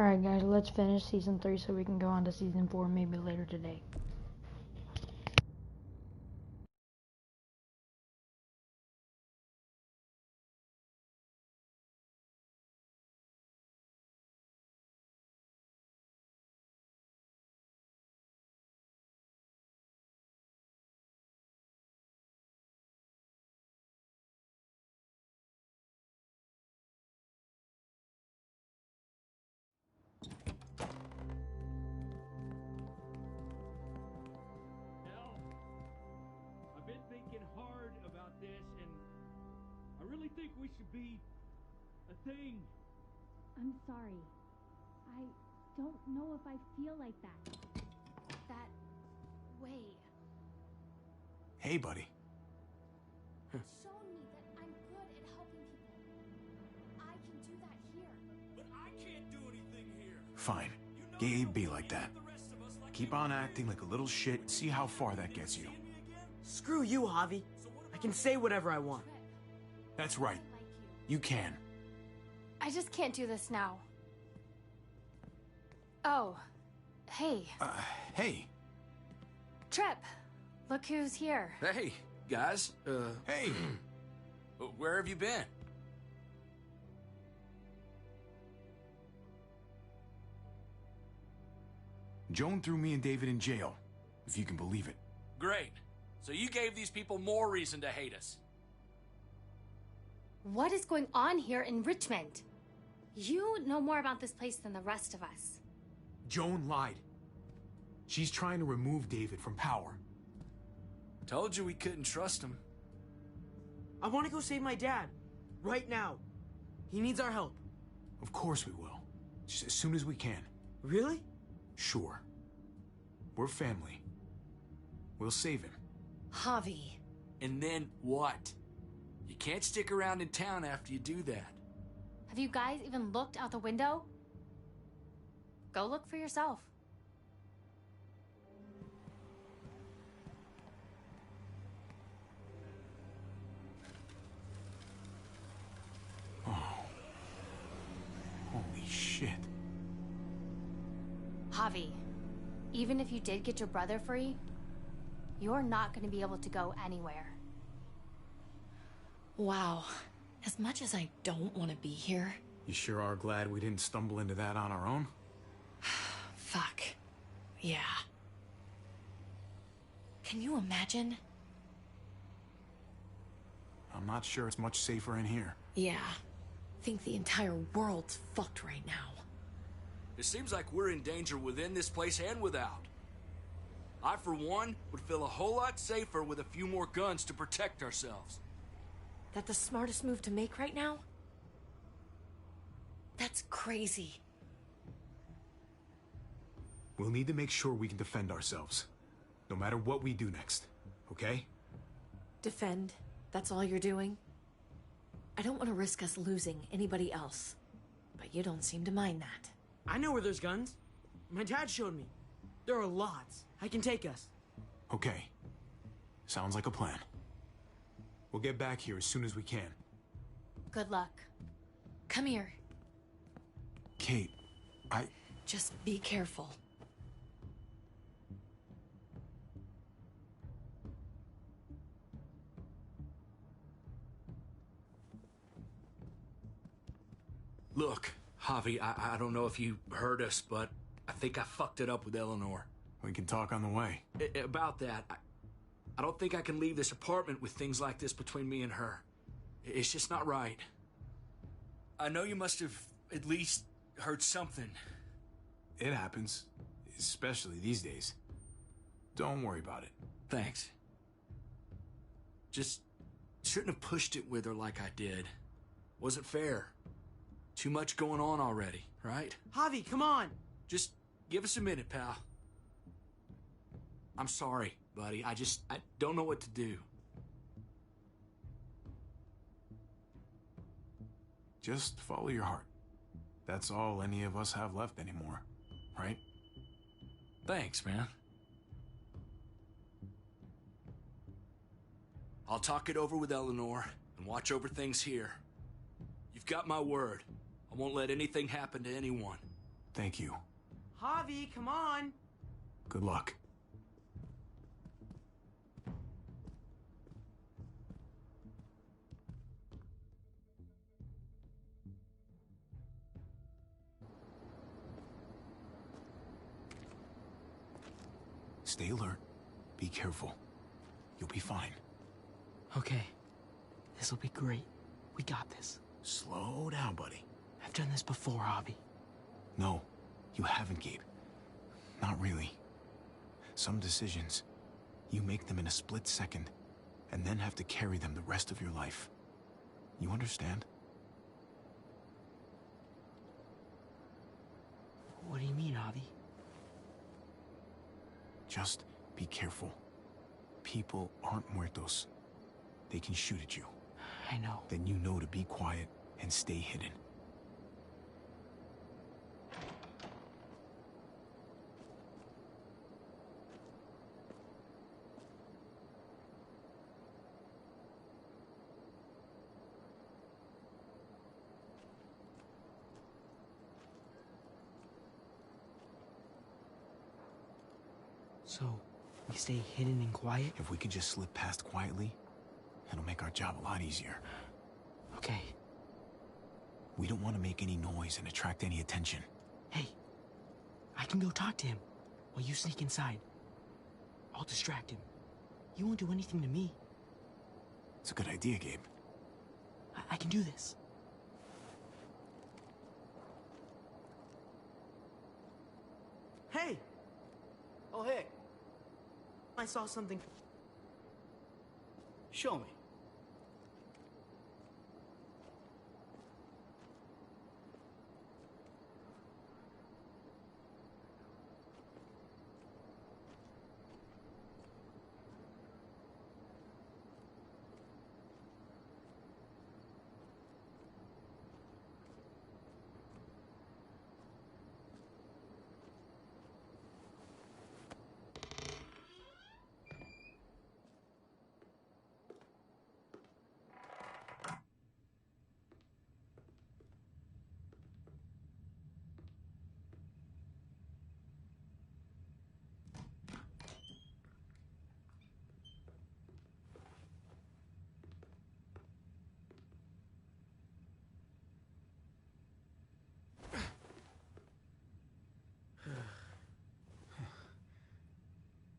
Alright guys, let's finish season 3 so we can go on to season 4 maybe later today. I've been thinking hard about this, and I really think we should be a thing. I'm sorry. I don't know if I feel like that. That way. Hey, buddy. It's shown me that I'm good at helping people. I can do that here. But I can't do anything here. Fine. You know Gabe, be you like that. the rest of us like Keep you on were. acting like a little shit and see how far that gets you. See me again? Screw you, Javi. I can say whatever I want. Trip. That's I right. like you. You can. I just can't do this now. Oh. Hey. Hey. Trip. Look who's here. Hey, guys. Hey. Where have you been? Joan threw me and David in jail, if you can believe it. Great. So you gave these people more reason to hate us. What is going on here in Richmond? You know more about this place than the rest of us. Joan lied. She's trying to remove David from power. Told you we couldn't trust him. I want to go save my dad. Right now. He needs our help. Of course we will. Just as soon as we can. Really? Sure. We're family. We'll save him. Javi. And then what? You can't stick around in town after you do that. Have you guys even looked out the window? Go look for yourself. Holy shit. Javi, even if you did get your brother free, you're not going to be able to go anywhere. Wow. As much as I don't want to be here, You sure are glad we didn't stumble into that on our own? fuck. Yeah. Can you imagine? I'm not sure it's much safer in here. Yeah. Think the entire world's fucked right now. It seems like we're in danger within this place and without. I, for one, would feel a whole lot safer with a few more guns to protect ourselves. That the smartest move to make right now? That's crazy. We'll need to make sure we can defend ourselves. No matter what we do next. Okay? Defend? That's all you're doing? I don't want to risk us losing anybody else. But you don't seem to mind that. I know where there's guns. My dad showed me. There are lots. I can take us. Okay. Sounds like a plan. We'll get back here as soon as we can. Good luck. Come here. Kate, Just be careful. Look, Javi, I don't know if you heard us, but I think I fucked it up with Eleanor. we can talk on the way. About that, I don't think I can leave this apartment with things like this between me and her. It's just not right. I know you must have at least heard something. It happens. Especially these days. Don't worry about it. Thanks. Just shouldn't have pushed it with her like I did. Wasn't fair. Too much going on already, right? Javi, come on. Just give us a minute, pal. I'm sorry, buddy. I don't know what to do. Just follow your heart. That's all any of us have left anymore, right? Thanks, man. I'll talk it over with Eleanor and watch over things here. You've got my word. I won't let anything happen to anyone. Thank you. Javi, come on! Good luck. Stay alert. Be careful. You'll be fine. Okay. This'll be great. We got this. Slow down, buddy. I've done this before, Javi. No, you haven't, Gabe. Not really. Some decisions, you make them in a split second, and then have to carry them the rest of your life. You understand? What do you mean, Javi? Just be careful. People aren't muertos. They can shoot at you. I know. Then you know to be quiet and stay hidden. So, we stay hidden and quiet? If we can just slip past quietly, it'll make our job a lot easier. Okay. We don't want to make any noise and attract any attention. Hey, I can go talk to him while you sneak inside. I'll distract him. He won't do anything to me. It's a good idea, Gabe. I can do this. Hey! Oh, hey, I saw something. show me.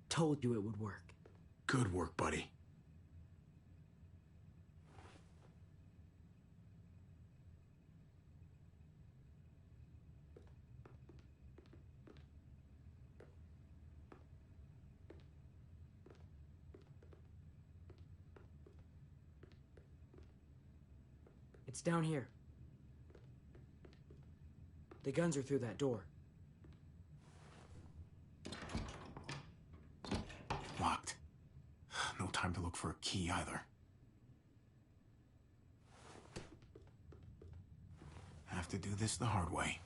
Told you it would work. Good work, buddy. It's down here. The guns are through that door. Locked. No time to look for a key either. Have to do this the hard way.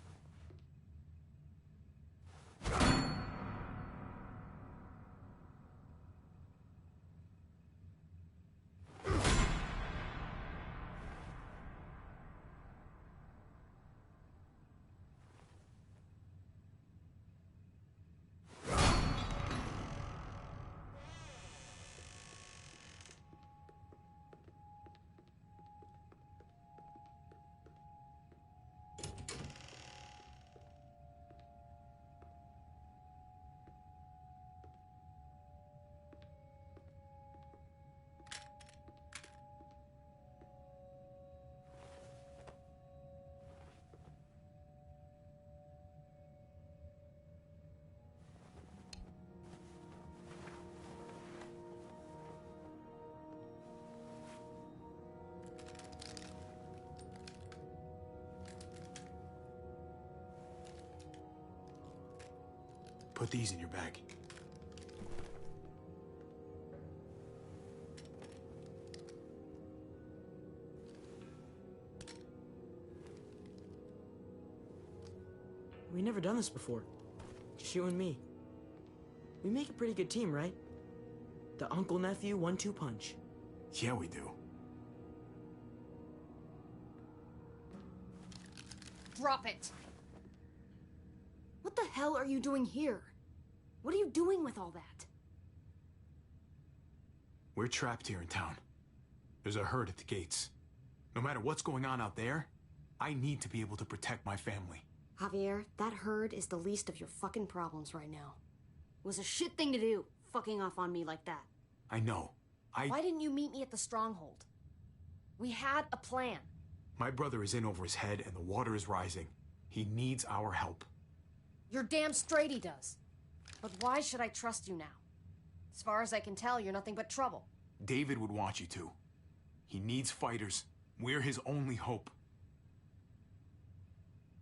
Put these in your bag. We never done this before. Just you and me. We make a pretty good team, right? The uncle-nephew 1-2 punch. Yeah, we do. Drop it. What the hell are you doing here? What are you doing with all that? We're trapped here in town. There's a herd at the gates. No matter what's going on out there, I need to be able to protect my family. Javier, that herd is the least of your fucking problems right now. It was a shit thing to do, fucking off on me like that. I know. Why didn't you meet me at the stronghold? We had a plan. My brother is in over his head and the water is rising. He needs our help. You're damn straight he does. But why should I trust you now? As far as I can tell, you're nothing but trouble. David would want you to. He needs fighters. We're his only hope.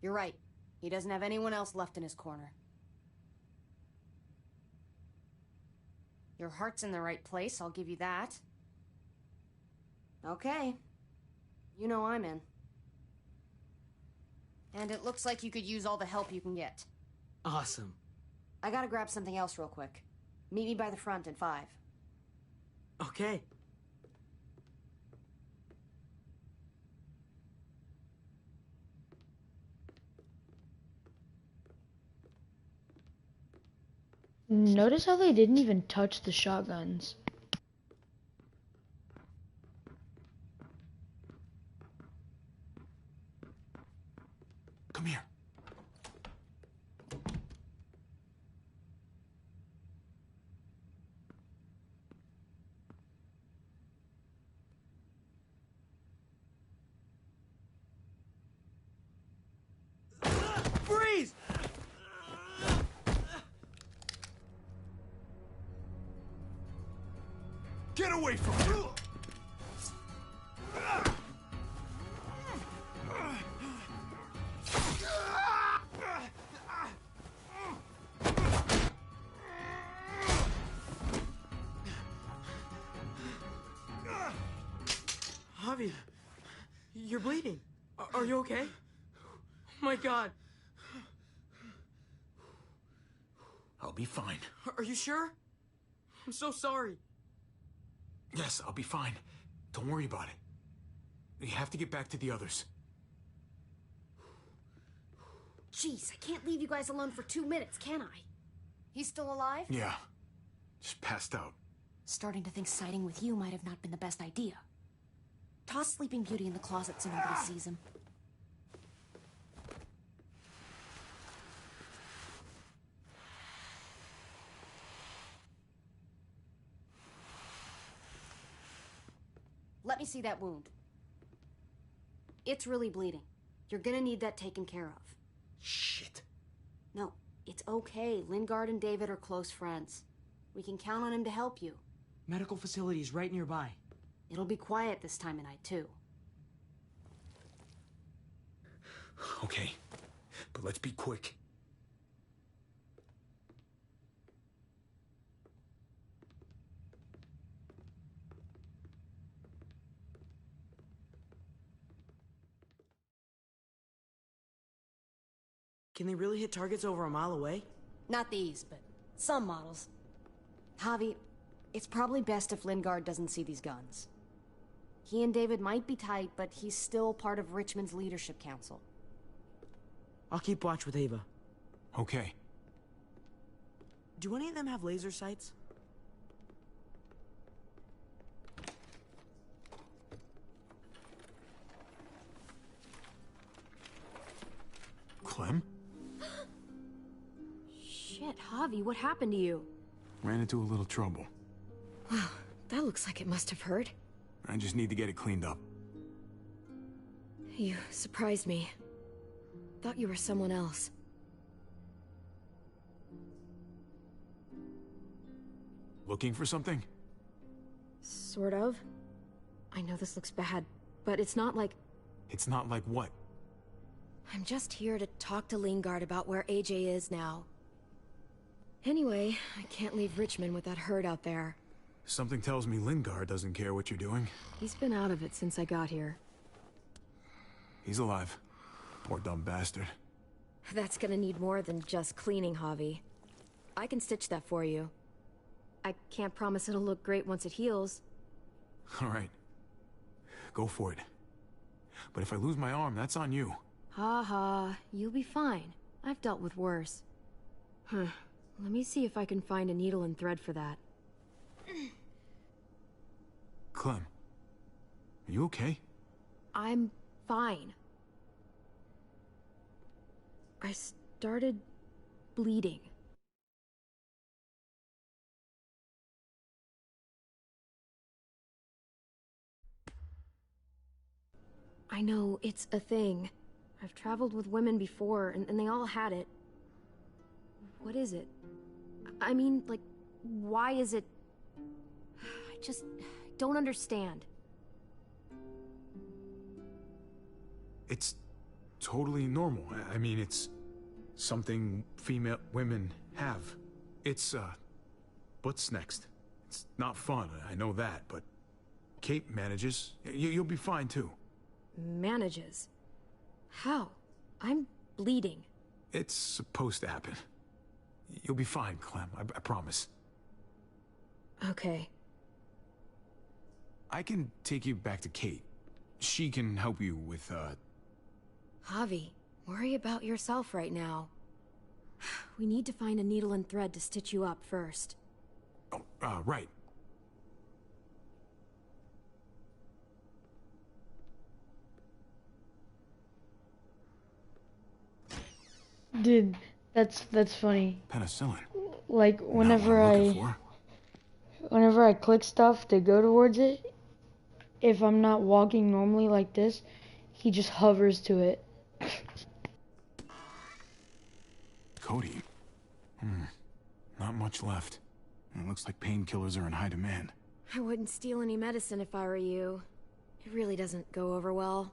You're right. He doesn't have anyone else left in his corner. Your heart's in the right place, I'll give you that. Okay. You know I'm in. And it looks like you could use all the help you can get. Awesome. I gotta grab something else real quick. Meet me by the front in 5. Okay. Notice how they didn't even touch the shotguns. Come here. Freeze! Get away from him! Javi, you're bleeding. Are you okay? Oh my God. I'll be fine. Are you sure? I'm so sorry. Yes, I'll be fine. Don't worry about it. We have to get back to the others. Jeez, I can't leave you guys alone for 2 minutes, can I? He's still alive? Yeah. Just passed out. Starting to think siding with you might have not been the best idea. Toss Sleeping Beauty in the closet so nobody sees him. Let me see that wound. It's really bleeding. You're gonna need that taken care of. Shit. No, it's okay. Lingard and David are close friends. We can count on him to help you. Medical facility is right nearby. It'll be quiet this time of night, too. Okay, but let's be quick. Can they really hit targets over a mile away? Not these, but some models. Javi, it's probably best if Lingard doesn't see these guns. He and David might be tight, but he's still part of Richmond's leadership council. I'll keep watch with Ava. Okay. Do any of them have laser sights? Clem? Shit, Javi, what happened to you? Ran into a little trouble. Wow, that looks like it must have hurt. I just need to get it cleaned up. You surprised me. Thought you were someone else. Looking for something? Sort of. I know this looks bad, but it's not like... It's not like what? I'm just here to talk to Lingard about where AJ is now. Anyway, I can't leave Richmond with that herd out there. Something tells me Lingard doesn't care what you're doing. He's been out of it since I got here. He's alive. Poor dumb bastard. That's gonna need more than just cleaning, Javi. I can stitch that for you. I can't promise it'll look great once it heals. All right. Go for it. But if I lose my arm, that's on you. Ha ha, you'll be fine. I've dealt with worse. Huh. Let me see if I can find a needle and thread for that. Clem, are you okay? I'm fine. I started bleeding. I know, it's a thing. I've traveled with women before, and they all had it. What is it? I mean, like, why is it... I just don't understand. It's totally normal. I mean, it's something female women have. It's, what's next? It's not fun, I know that, but Kate manages. You'll be fine, too. Manages? How? I'm bleeding. It's supposed to happen. You'll be fine, Clem, I promise. Okay. I can take you back to Kate. She can help you with, Javi, worry about yourself right now. We need to find a needle and thread to stitch you up first. Oh, right. Dude, that's funny. Penicillin. Like Not what I'm looking for. whenever I click stuff to go towards it, if I'm not walking normally like this, he just hovers to it. Cody. Not much left. It looks like painkillers are in high demand. I wouldn't steal any medicine if I were you. It really doesn't go over well.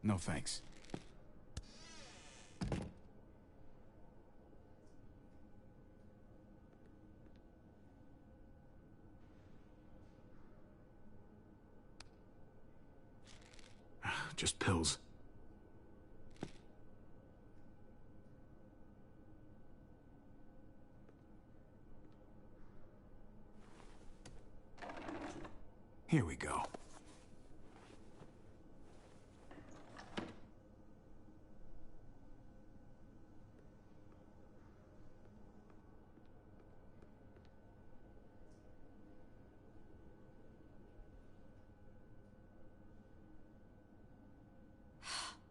No thanks. Just pills. Here we go.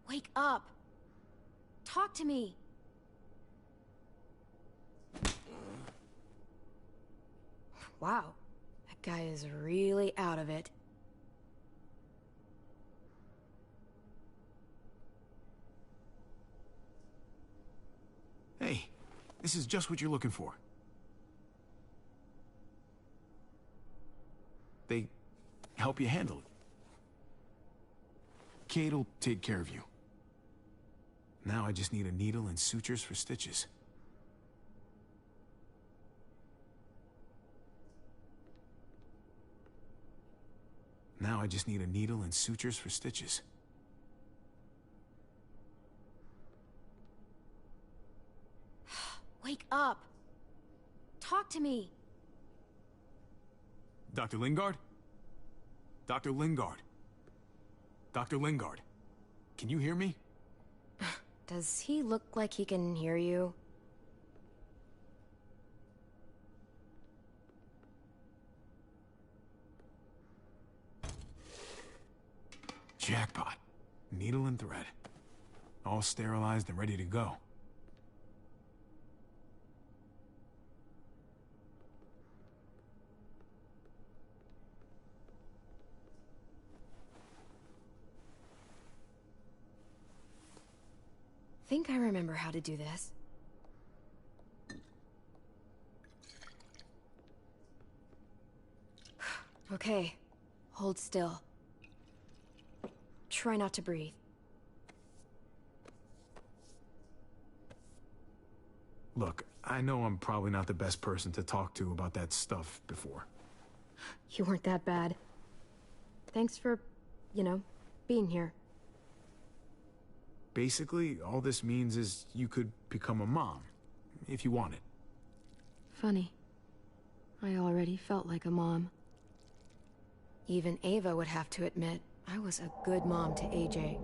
Wake up! Talk to me! Wow, that guy is really out of it. Hey, this is just what you're looking for. They help you handle it. Kate'll take care of you. Now I just need a needle and sutures for stitches. Now I just need a needle and sutures for stitches. Wake up! Talk to me! Dr. Lingard? Dr. Lingard? Dr. Lingard? Can you hear me? Does he look like he can hear you? Jackpot. Needle and thread. All sterilized and ready to go. Think I remember how to do this. Okay, hold still. Try not to breathe. Look, I know I'm probably not the best person to talk to about that stuff before. You weren't that bad. Thanks for, being here. Basically, all this means is you could become a mom, if you wanted. Funny. I already felt like a mom. Even Ava would have to admit, I was a good mom to AJ.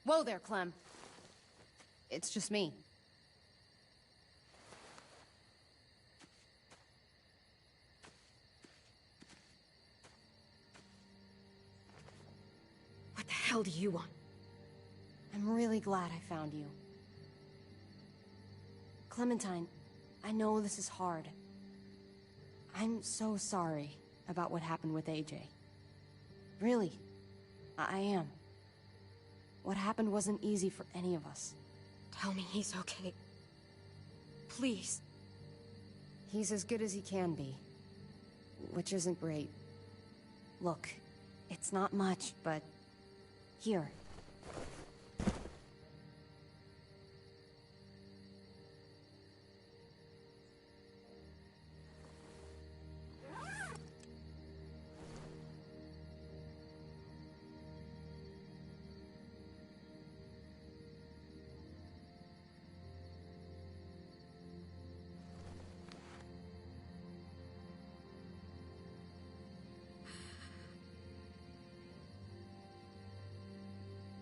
Whoa there, Clem. It's just me. What the hell do you want? I'm really glad I found you. Clementine, I know this is hard. I'm so sorry about what happened with AJ. Really, I am. What happened wasn't easy for any of us. Tell me he's okay. Please. He's as good as he can be. Which isn't great. Look, it's not much, but... Here.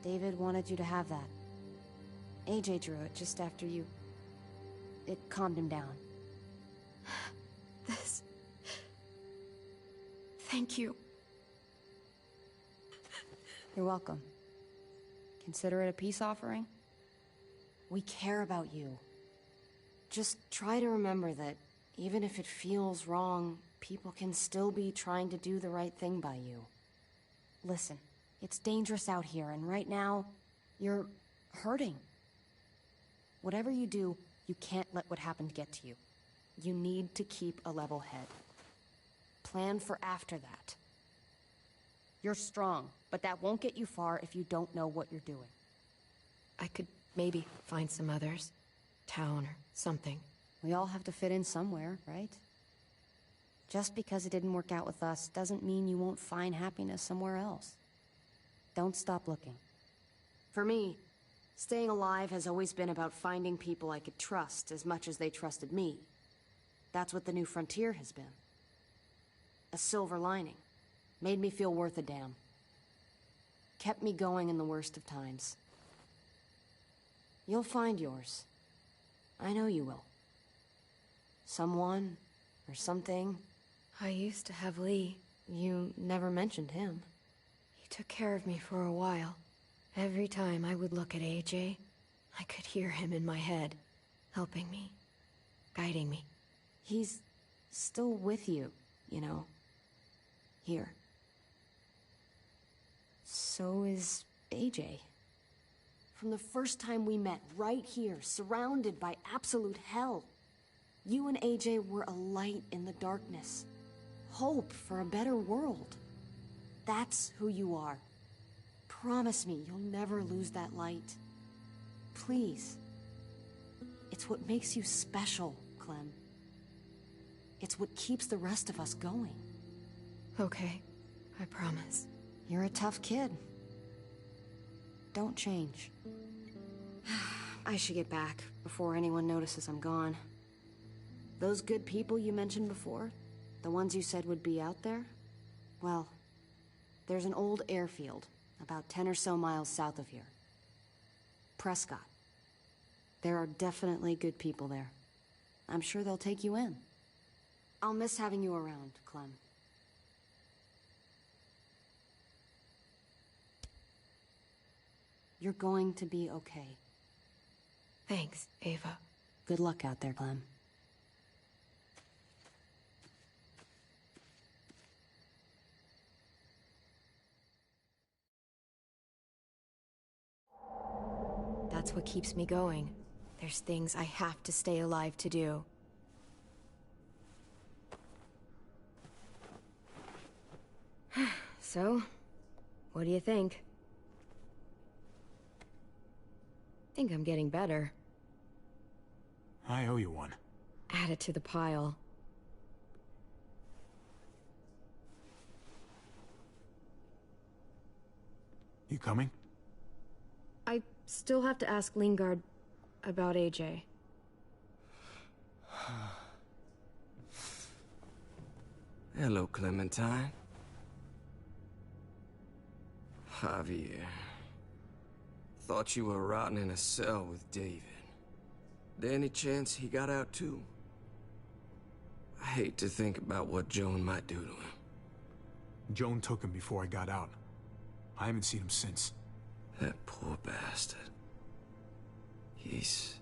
David wanted you to have that. AJ drew it just after you... It calmed him down. This... Thank you. You're welcome. Consider it a peace offering? We care about you. Just try to remember that even if it feels wrong, people can still be trying to do the right thing by you. Listen. It's dangerous out here, and right now, you're hurting. Whatever you do, you can't let what happened get to you. You need to keep a level head. Plan for after that. You're strong, but that won't get you far if you don't know what you're doing. I could maybe find some others. Town or something. We all have to fit in somewhere, right? Just because it didn't work out with us doesn't mean you won't find happiness somewhere else. Don't stop looking. For me, staying alive has always been about finding people I could trust as much as they trusted me. That's what the new frontier has been. A silver lining. Made me feel worth a damn. Kept me going in the worst of times. You'll find yours. I know you will. Someone, or something. I used to have Lee. You never mentioned him. He took care of me for a while. Every time I would look at AJ, I could hear him in my head, helping me, guiding me. He's still with you, you know. Here. So is AJ. From the first time we met, right here, surrounded by absolute hell. You and AJ were a light in the darkness. Hope for a better world. That's who you are. Promise me you'll never lose that light. Please. It's what makes you special, Clem. It's what keeps the rest of us going. Okay, I promise. You're a tough kid. Don't change. I should get back before anyone notices I'm gone. Those good people you mentioned before, the ones you said would be out there, well, there's an old airfield about 10 or so miles south of here. Prescott. There are definitely good people there. I'm sure they'll take you in. I'll miss having you around, Clem. You're going to be okay. Thanks, Ava. Good luck out there, Clem. That's what keeps me going. There's things I have to stay alive to do. So, what do you think? Think I'm getting better. I owe you one. Add it to the pile. You coming? I still have to ask Lingard about AJ. Hello, Clementine. Javier. Thought you were rotting in a cell with David. There any chance he got out too? I hate to think about what Joan might do to him. Joan took him before I got out. I haven't seen him since. That poor bastard. He's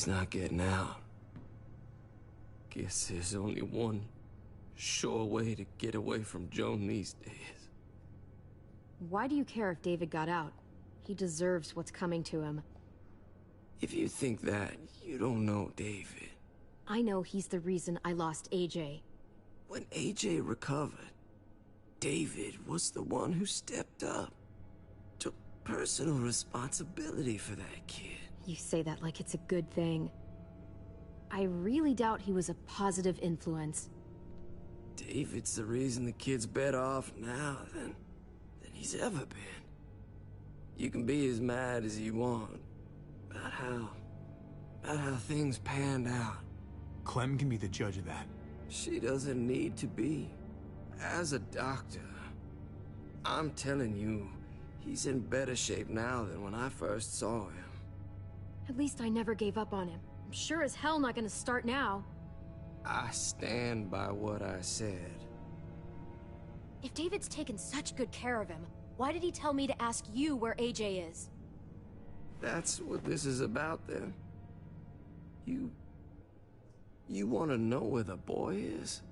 not getting out. Guess there's only one sure way to get away from Joan these days. Why do you care if David got out? He deserves what's coming to him. If you think that, you don't know David. I know he's the reason I lost AJ. When AJ recovered, David was the one who stepped up. Took personal responsibility for that kid. You say that like it's a good thing. I really doubt he was a positive influence. David's the reason the kid's better off now than he's ever been. You can be as mad as you want about how things panned out. Clem can be the judge of that. She doesn't need to be. As a doctor, I'm telling you, he's in better shape now than when I first saw him. At least I never gave up on him. I'm sure as hell not gonna start now. I stand by what I said. If David's taken such good care of him, why did he tell me to ask you where AJ is? That's what this is about, then. You want to know where the boy is?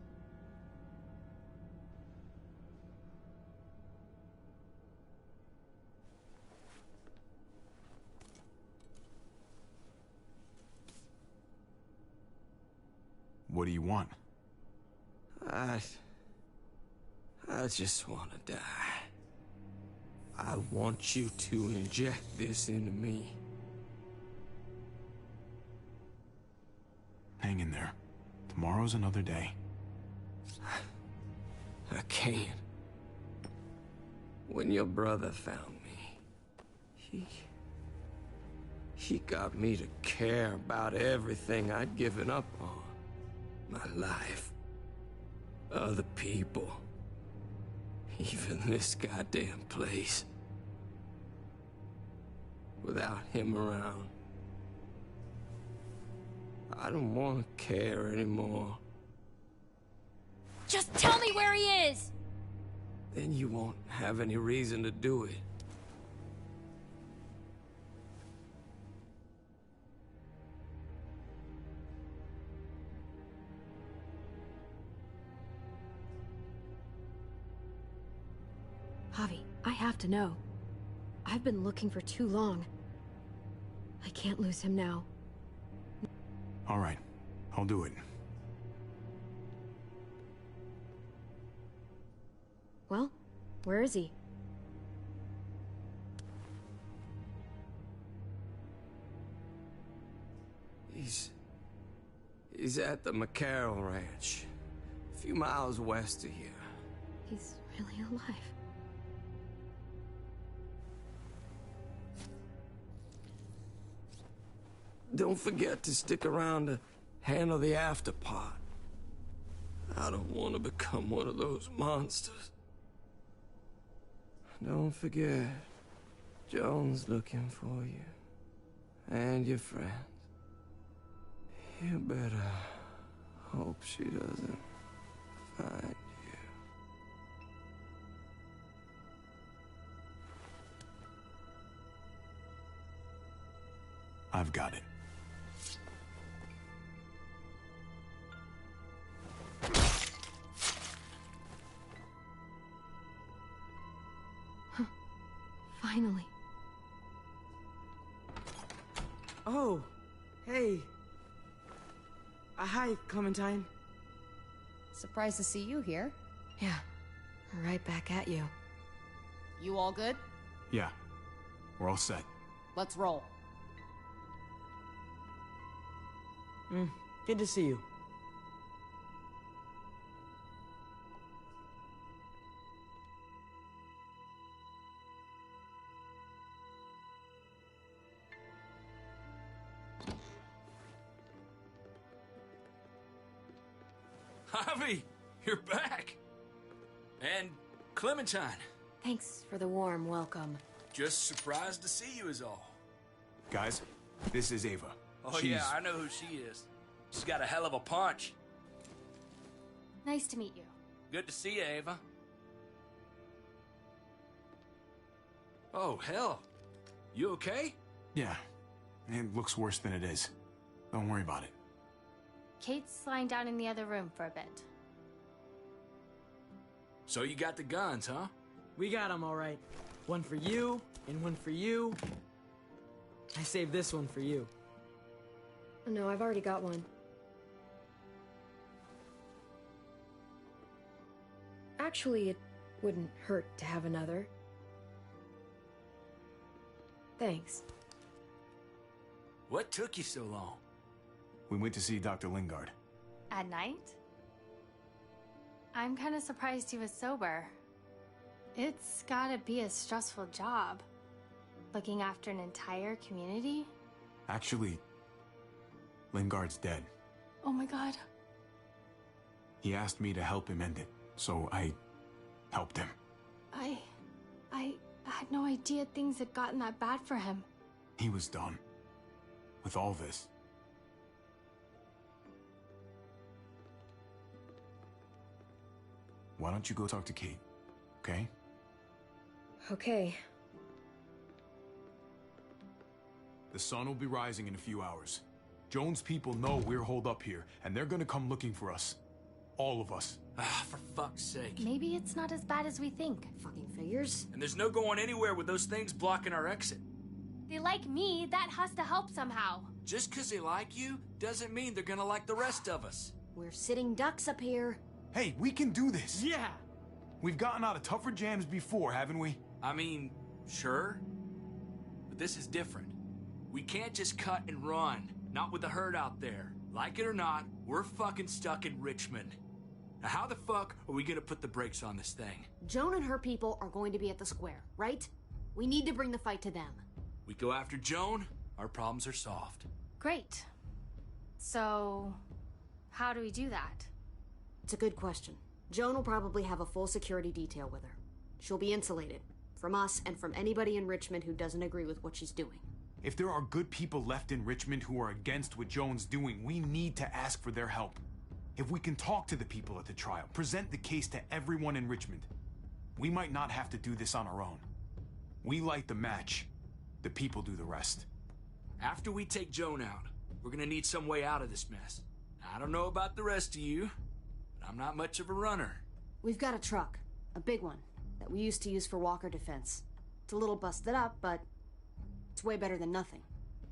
What do you want? I just want to die. I want you to inject this into me. Hang in there. Tomorrow's another day. I can't. When your brother found me, he got me to care about everything I'd given up on. My life. Other people. Even this goddamn place. Without him around, I don't want to care anymore. Just tell me where he is! Then you won't have any reason to do it. Javi, I have to know. I've been looking for too long. I can't lose him now. All right, I'll do it. Well, where is he? He's at the McCarroll Ranch, a few miles west of here. He's really alive. Don't forget to stick around to handle the after part. I don't want to become one of those monsters. Don't forget, Joan's looking for you. And your friends. You better hope she doesn't find you. I've got it. Finally. Oh, hey. Hi, Clementine. Surprised to see you here. Yeah, right back at you. You all good? Yeah, we're all set. Let's roll. Good to see you. Javi, you're back. And Clementine. Thanks for the warm welcome. Just surprised to see you is all. Guys, this is Ava. Oh yeah, I know who she is. She's got a hell of a punch. Nice to meet you. Good to see you, Ava. Oh, hell. You okay? Yeah, it looks worse than it is. Don't worry about it. Kate's lying down in the other room for a bit. So you got the guns, huh? We got them all right. One for you, and one for you. I saved this one for you. No, I've already got one. Actually, it wouldn't hurt to have another. Thanks. What took you so long? We went to see Dr. Lingard. At night? I'm kind of surprised he was sober. It's gotta be a stressful job. Looking after an entire community? Actually, Lingard's dead. Oh my god. He asked me to help him end it, so I helped him. I had no idea things had gotten that bad for him. He was done with all this. Why don't you go talk to Kate, okay? Okay. The sun will be rising in a few hours. Jones' people know we're holed up here, and they're gonna come looking for us. All of us. Ah, for fuck's sake. Maybe it's not as bad as we think. Fucking figures. And there's no going anywhere with those things blocking our exit. They like me, that has to help somehow. Just 'cause they like you doesn't mean they're gonna like the rest of us. We're sitting ducks up here. Hey, we can do this! Yeah! We've gotten out of tougher jams before, haven't we? I mean, sure. But this is different. We can't just cut and run. Not with the herd out there. Like it or not, we're fucking stuck in Richmond. Now how the fuck are we gonna put the brakes on this thing? Joan and her people are going to be at the square, right? We need to bring the fight to them. We go after Joan, our problems are solved. Great. So, how do we do that? It's a good question. Joan will probably have a full security detail with her. She'll be insulated. From us and from anybody in Richmond who doesn't agree with what she's doing. If there are good people left in Richmond who are against what Joan's doing, we need to ask for their help. If we can talk to the people at the trial, present the case to everyone in Richmond, we might not have to do this on our own. We light the match. The people do the rest. After we take Joan out, we're gonna need some way out of this mess. I don't know about the rest of you, but I'm not much of a runner. We've got a truck. A big one. That we used to use for walker defense. It's a little busted up, but it's way better than nothing.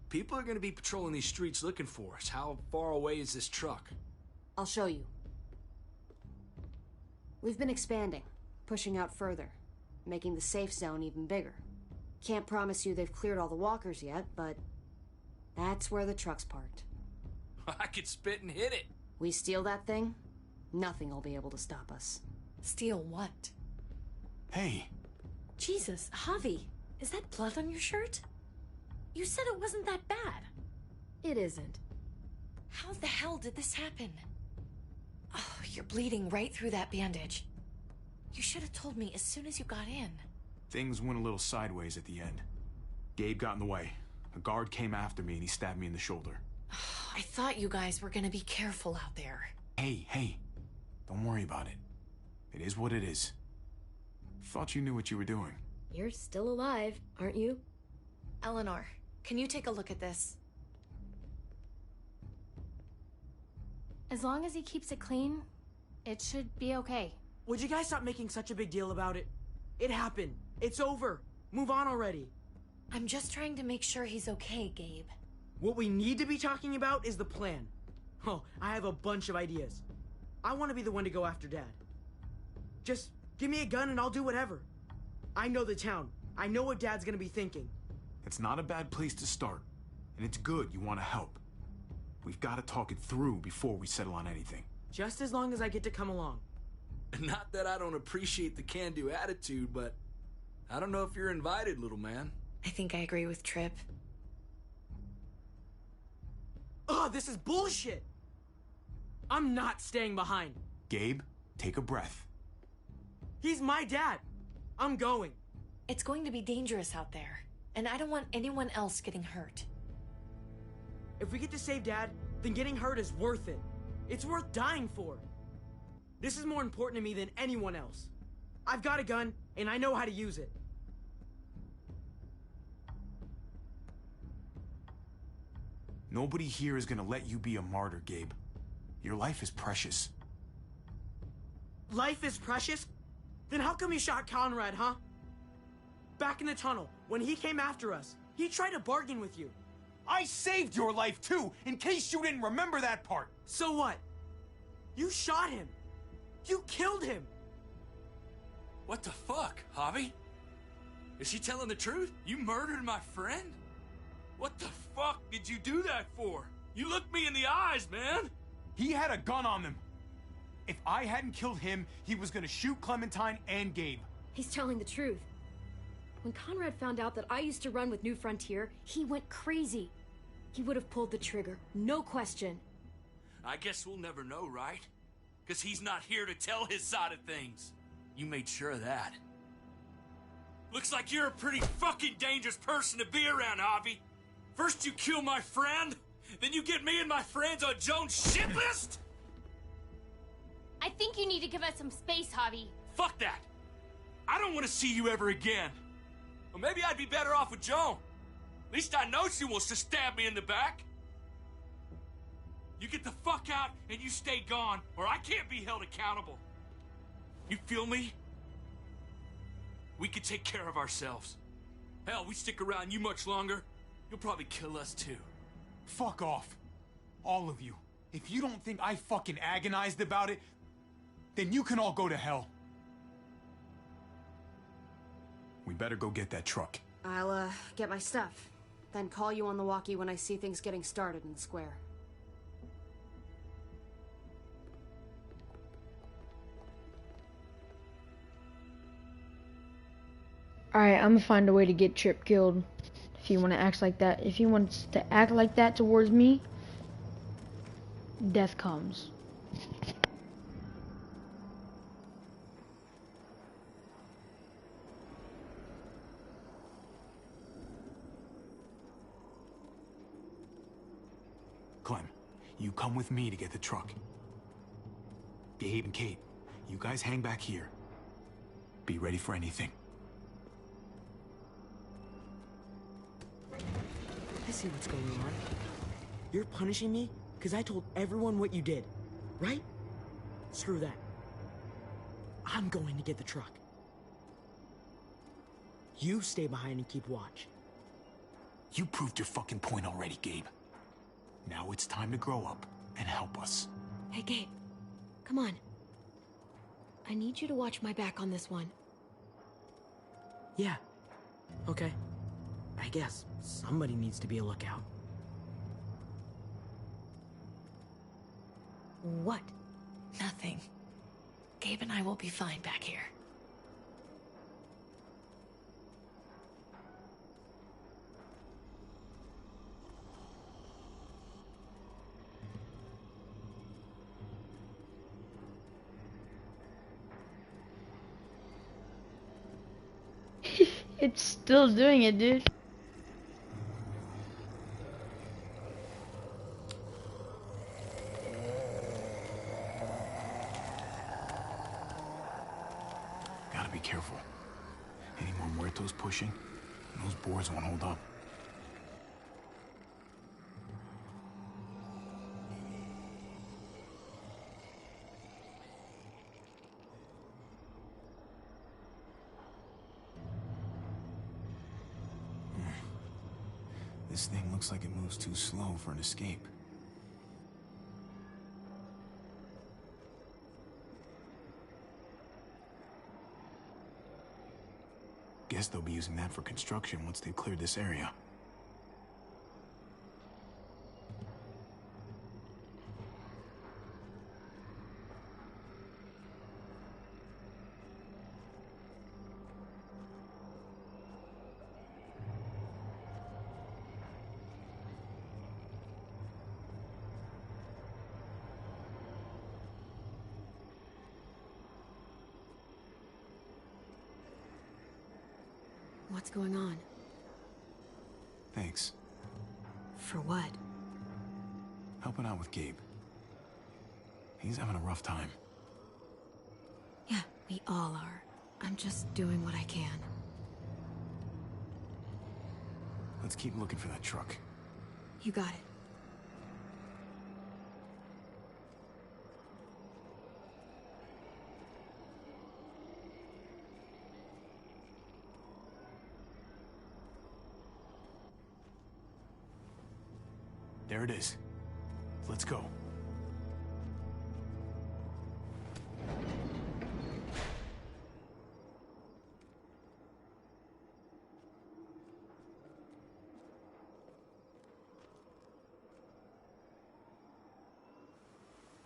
People are gonna be patrolling these streets looking for us. How far away is this truck? I'll show you. We've been expanding, pushing out further, making the safe zone even bigger. Can't promise you they've cleared all the walkers yet, but that's where the truck's parked. I could spit and hit it. We steal that thing, nothing will be able to stop us. Steal what? Hey. Jesus, Javi, is that blood on your shirt? You said it wasn't that bad. It isn't. How the hell did this happen? Oh, you're bleeding right through that bandage. You should have told me as soon as you got in. Things went a little sideways at the end. Gabe got in the way. A guard came after me and he stabbed me in the shoulder. I thought you guys were gonna be careful out there. Hey. Don't worry about it. It is what it is. Thought you knew what you were doing. You're still alive, aren't you? Eleanor, can you take a look at this? As long as he keeps it clean, it should be okay. Would you guys stop making such a big deal about it? It happened. It's over. Move on already. I'm just trying to make sure he's okay, Gabe. What we need to be talking about is the plan. Oh, I have a bunch of ideas. I want to be the one to go after Dad. Just give me a gun and I'll do whatever. I know the town. I know what Dad's gonna be thinking. It's not a bad place to start, and it's good you want to help. We've got to talk it through before we settle on anything. Just as long as I get to come along. Not that I don't appreciate the can-do attitude, but I don't know if you're invited, little man. I think I agree with Tripp. Ugh, this is bullshit! I'm not staying behind. Gabe, take a breath. He's my dad. I'm going. It's going to be dangerous out there, and I don't want anyone else getting hurt. If we get to save Dad, then getting hurt is worth it. It's worth dying for. This is more important to me than anyone else. I've got a gun, and I know how to use it. Nobody here is gonna let you be a martyr, Gabe. Your life is precious. Life is precious? Then how come you shot Conrad, huh? Back in the tunnel, when he came after us, he tried to bargain with you. I saved your life too, in case you didn't remember that part. So what? You shot him. You killed him. What the fuck, Javi? Is she telling the truth? You murdered my friend? What the fuck did you do that for? You looked me in the eyes, man! He had a gun on them. If I hadn't killed him, he was gonna shoot Clementine and Gabe. He's telling the truth. When Conrad found out that I used to run with New Frontier, he went crazy. He would have pulled the trigger, no question. I guess we'll never know, right? Because he's not here to tell his side of things. You made sure of that. Looks like you're a pretty fucking dangerous person to be around, Javi. First you kill my friend, then you get me and my friends on Jones' shit list? I think you need to give us some space, Javi. Fuck that. I don't want to see you ever again. Or maybe I'd be better off with Joan. At least I know she wants to stab me in the back. You get the fuck out and you stay gone, or I can't be held accountable. You feel me? We can take care of ourselves. Hell, we stick around you much longer, you'll probably kill us too. Fuck off. All of you. If you don't think I fucking agonized about it, then you can all go to hell. We better go get that truck. I'll, get my stuff. Then call you on the walkie when I see things getting started in the square. Alright, I'm gonna find a way to get Tripp killed. If you want to act like that. If he wants to act like that towards me, death comes. Clem, you come with me to get the truck. Gabe and Kate, you guys hang back here. Be ready for anything. I see what's going on. You're punishing me because I told everyone what you did, right? Screw that. I'm going to get the truck. You stay behind and keep watch. You proved your fucking point already, Gabe. Now it's time to grow up and help us. Hey, Gabe. Come on. I need you to watch my back on this one. Yeah. Okay. I guess somebody needs to be a lookout. What? Nothing. Gabe and I will be fine back here. It's still doing it, dude. Gotta be careful. Any more muertos pushing, and those boards won't hold up. This thing looks like it moves too slow for an escape. Guess they'll be using that for construction once they've cleared this area. What's going on? Thanks. For what? Helping out with Gabe. He's having a rough time. Yeah, we all are. I'm just doing what I can. Let's keep looking for that truck. You got it. There it is. Let's go.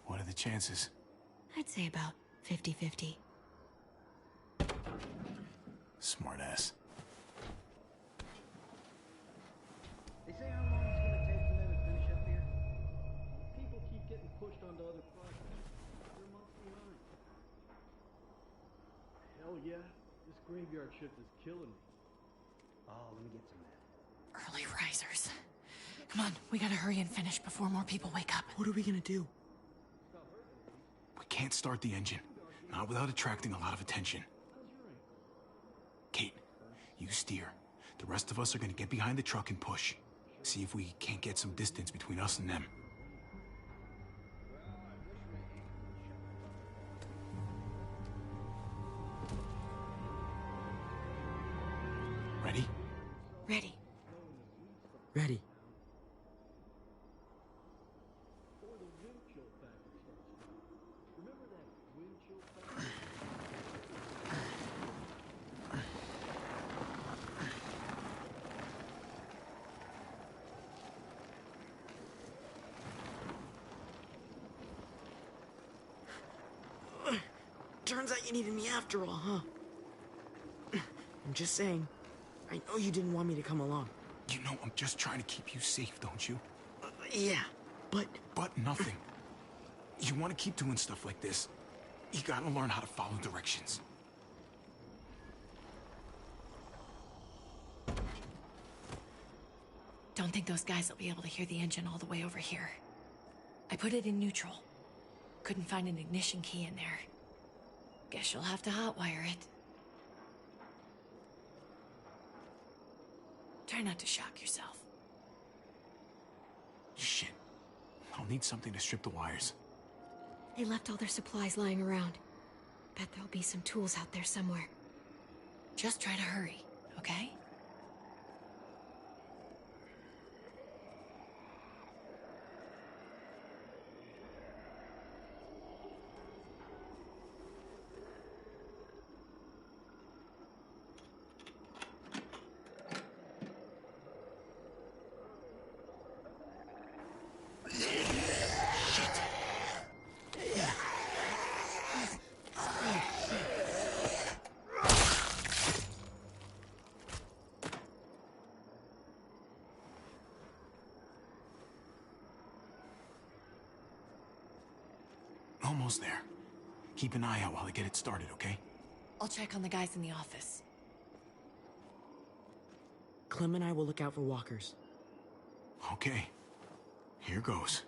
What are the chances? I'd say about 50-50. Smartass. They say how long it's gonna take for them to finish up here. People keep getting pushed onto other projects. They're months behind. Hell yeah, this graveyard shift is killing me. Oh, let me get some of that. Early risers. Come on, we gotta hurry and finish before more people wake up. What are we gonna do? We can't start the engine. Not without attracting a lot of attention. Kate, you steer. The rest of us are gonna get behind the truck and push. See if we can't get some distance between us and them. Ready? Ready. Ready. Turns out you needed me after all, huh? I'm just saying, I know you didn't want me to come along. You know I'm just trying to keep you safe, don't you? Yeah, but... But nothing. You want to keep doing stuff like this, you gotta learn how to follow directions. Don't think those guys will be able to hear the engine all the way over here. I put it in neutral. Couldn't find an ignition key in there. Guess you'll have to hotwire it. Try not to shock yourself. Shit. I'll need something to strip the wires. They left all their supplies lying around. Bet there'll be some tools out there somewhere. Just try to hurry, okay? Almost there. Keep an eye out while I get it started, okay? I'll check on the guys in the office. Clem and I will look out for walkers. Okay. Here goes.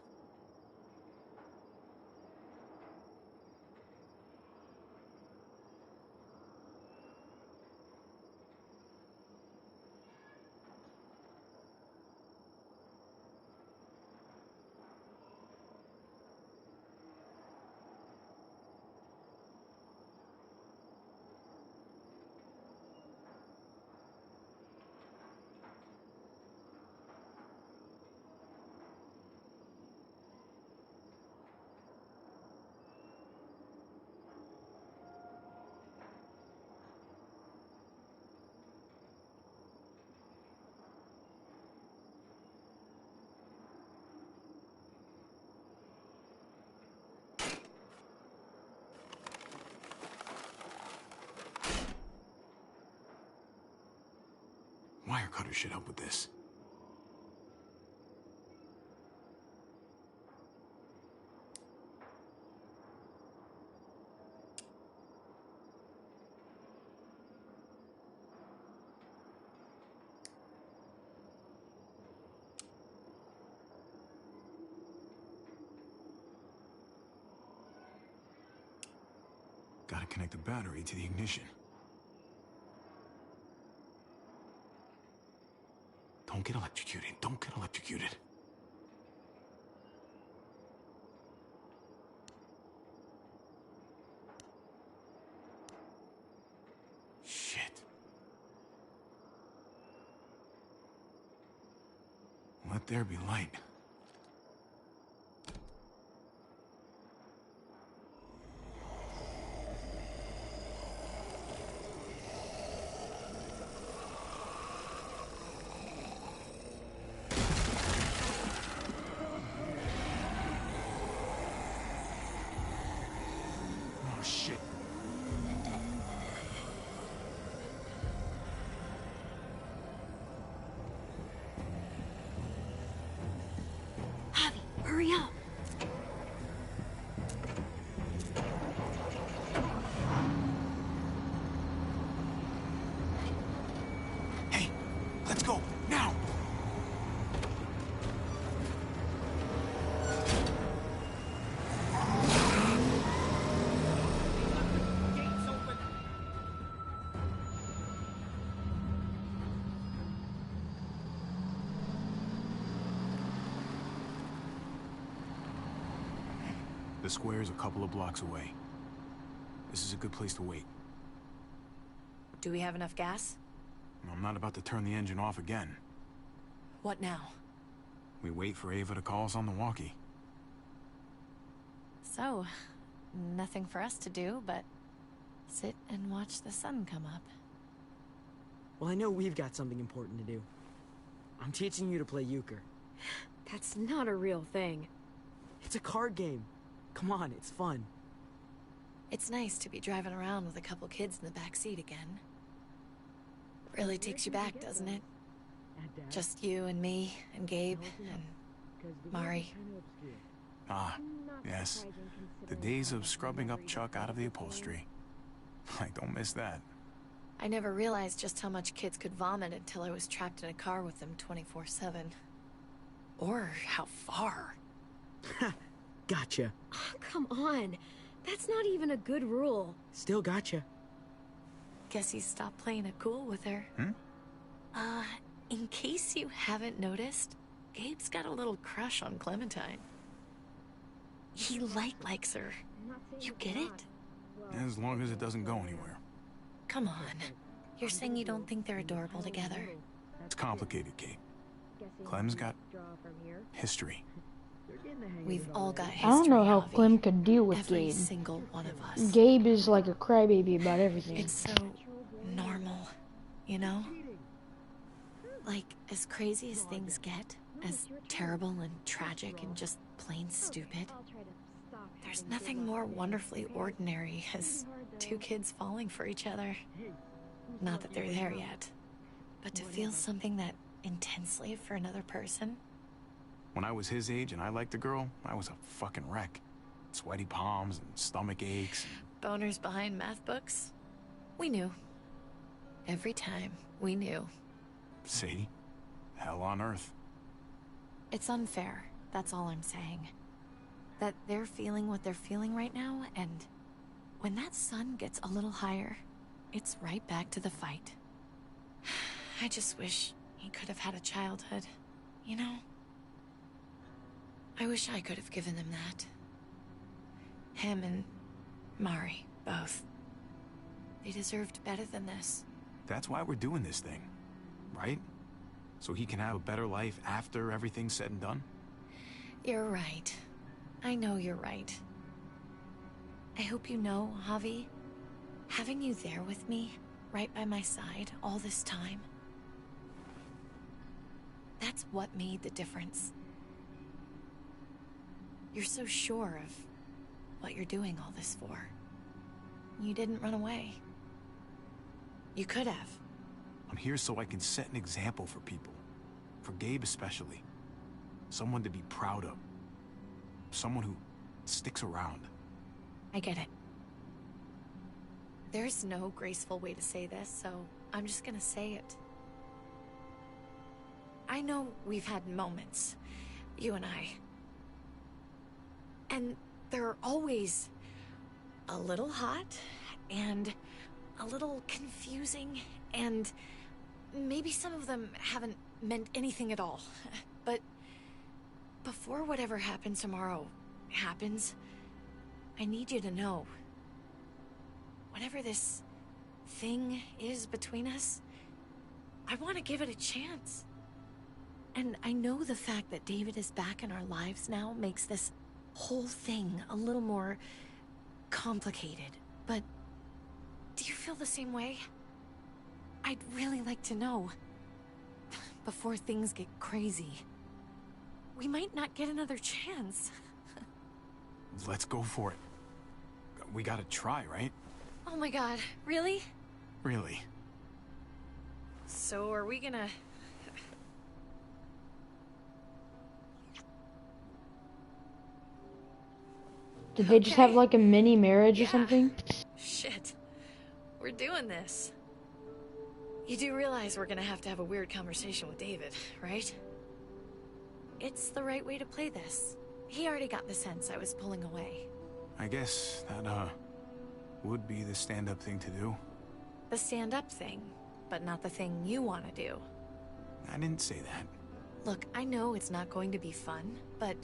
wire cutter should help with this. Gotta connect the battery to the ignition. Don't get electrocuted. Don't get electrocuted. Shit. Let there be light. Oh, shit. Javi, hurry up. Hey, let's go, now! The square's a couple of blocks away. This is a good place to wait. Do we have enough gas? I'm not about to turn the engine off again. What now? We wait for Ava to call us on the walkie. So, nothing for us to do but sit and watch the sun come up. Well, I know we've got something important to do. I'm teaching you to play euchre. That's not a real thing. It's a card game. Come on, it's fun. It's nice to be driving around with a couple kids in the back seat again. Really takes you back, doesn't it? Just you and me and Gabe and Mari. Ah, yes. The days of scrubbing up Chuck out of the upholstery. I don't miss that. I never realized just how much kids could vomit until I was trapped in a car with them 24/7. Or how far. Gotcha. Oh, come on. That's not even a good rule. Still gotcha. Guess he stopped playing it cool with her. In case you haven't noticed, Gabe's got a little crush on Clementine. He likes her. You get it? As long as it doesn't go anywhere. Come on. You're saying you don't think they're adorable together? It's complicated, Kate. Clem's got history. We've all got history, I don't know how Javi. Clem could deal with Every Gabe. single one of us. Gabe is like a crybaby about everything. It's so normal, you know? Like, as crazy as things get, as terrible and tragic and just plain stupid, there's nothing more wonderfully ordinary as two kids falling for each other. Not that they're there yet, but to feel something that intensely for another person. When I was his age and I liked a girl, I was a fucking wreck. Sweaty palms and stomach aches. Boners behind math books? We knew. Every time, we knew. See? Hell on earth. It's unfair, that's all I'm saying. That they're feeling what they're feeling right now, and when that sun gets a little higher, it's right back to the fight. I just wish he could have had a childhood, you know? I wish I could have given them that. Him and Mari, both. They deserved better than this. That's why we're doing this thing, right? So he can have a better life after everything's said and done? You're right. I know you're right. I hope you know, Javi, having you there with me, right by my side, all this time, that's what made the difference. You're so sure of what you're doing all this for. You didn't run away. You could have. I'm here so I can set an example for people. For Gabe especially. Someone to be proud of. Someone who sticks around. I get it. There's no graceful way to say this, so I'm just gonna say it. I know we've had moments, you and I. And they're always a little hot, and a little confusing, and maybe some of them haven't meant anything at all. But before whatever happens tomorrow happens, I need you to know. Whatever this thing is between us, I want to give it a chance. And I know the fact that David is back in our lives now makes this whole thing a little more complicated. But do you feel the same way? I'd really like to know. Before things get crazy. We might not get another chance. Let's go for it. We gotta try, right? Oh my god, really? Really. So are we gonna... Did they just have like a mini marriage or something? Shit. We're doing this. You do realize we're gonna have to have a weird conversation with David, right? It's the right way to play this. He already got the sense I was pulling away. I guess that, would be the stand-up thing to do. The stand-up thing, but not the thing you want to do. I didn't say that. Look, I know it's not going to be fun, but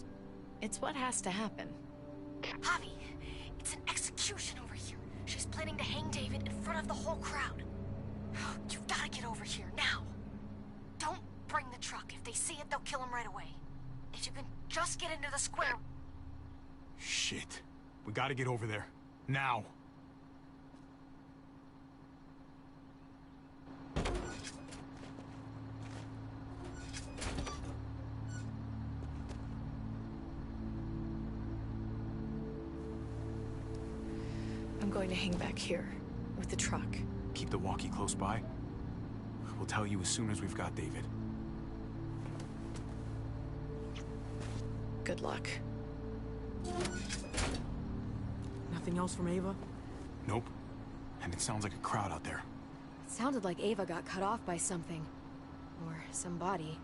it's what has to happen. Javi, it's an execution over here. She's planning to hang David in front of the whole crowd. You've got to get over here, now. Don't bring the truck. If they see it, they'll kill him right away. If you can just get into the square... Shit. We gotta get over there. Now. I'm going to hang back here, with the truck. Keep the walkie close by. We'll tell you as soon as we've got David. Good luck. Nothing else from Ava? Nope. And it sounds like a crowd out there. It sounded like Ava got cut off by something. Or somebody.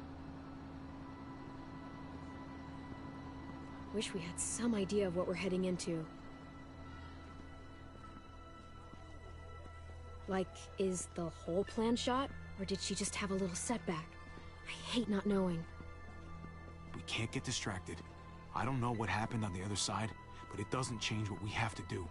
Wish we had some idea of what we're heading into. Like, is the whole plan shot? Or did she just have a little setback? I hate not knowing. We can't get distracted. I don't know what happened on the other side, but it doesn't change what we have to do.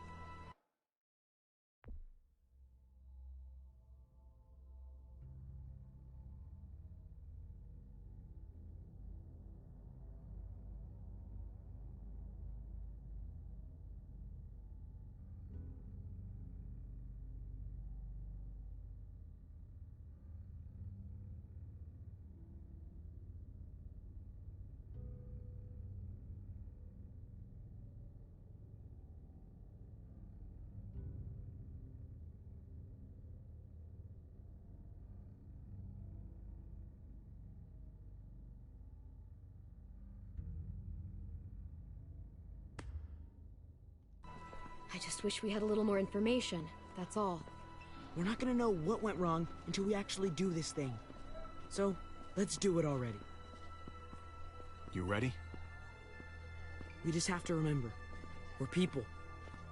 I just wish we had a little more information, that's all. We're not gonna know what went wrong until we actually do this thing. So, let's do it already. You ready? We just have to remember, we're people,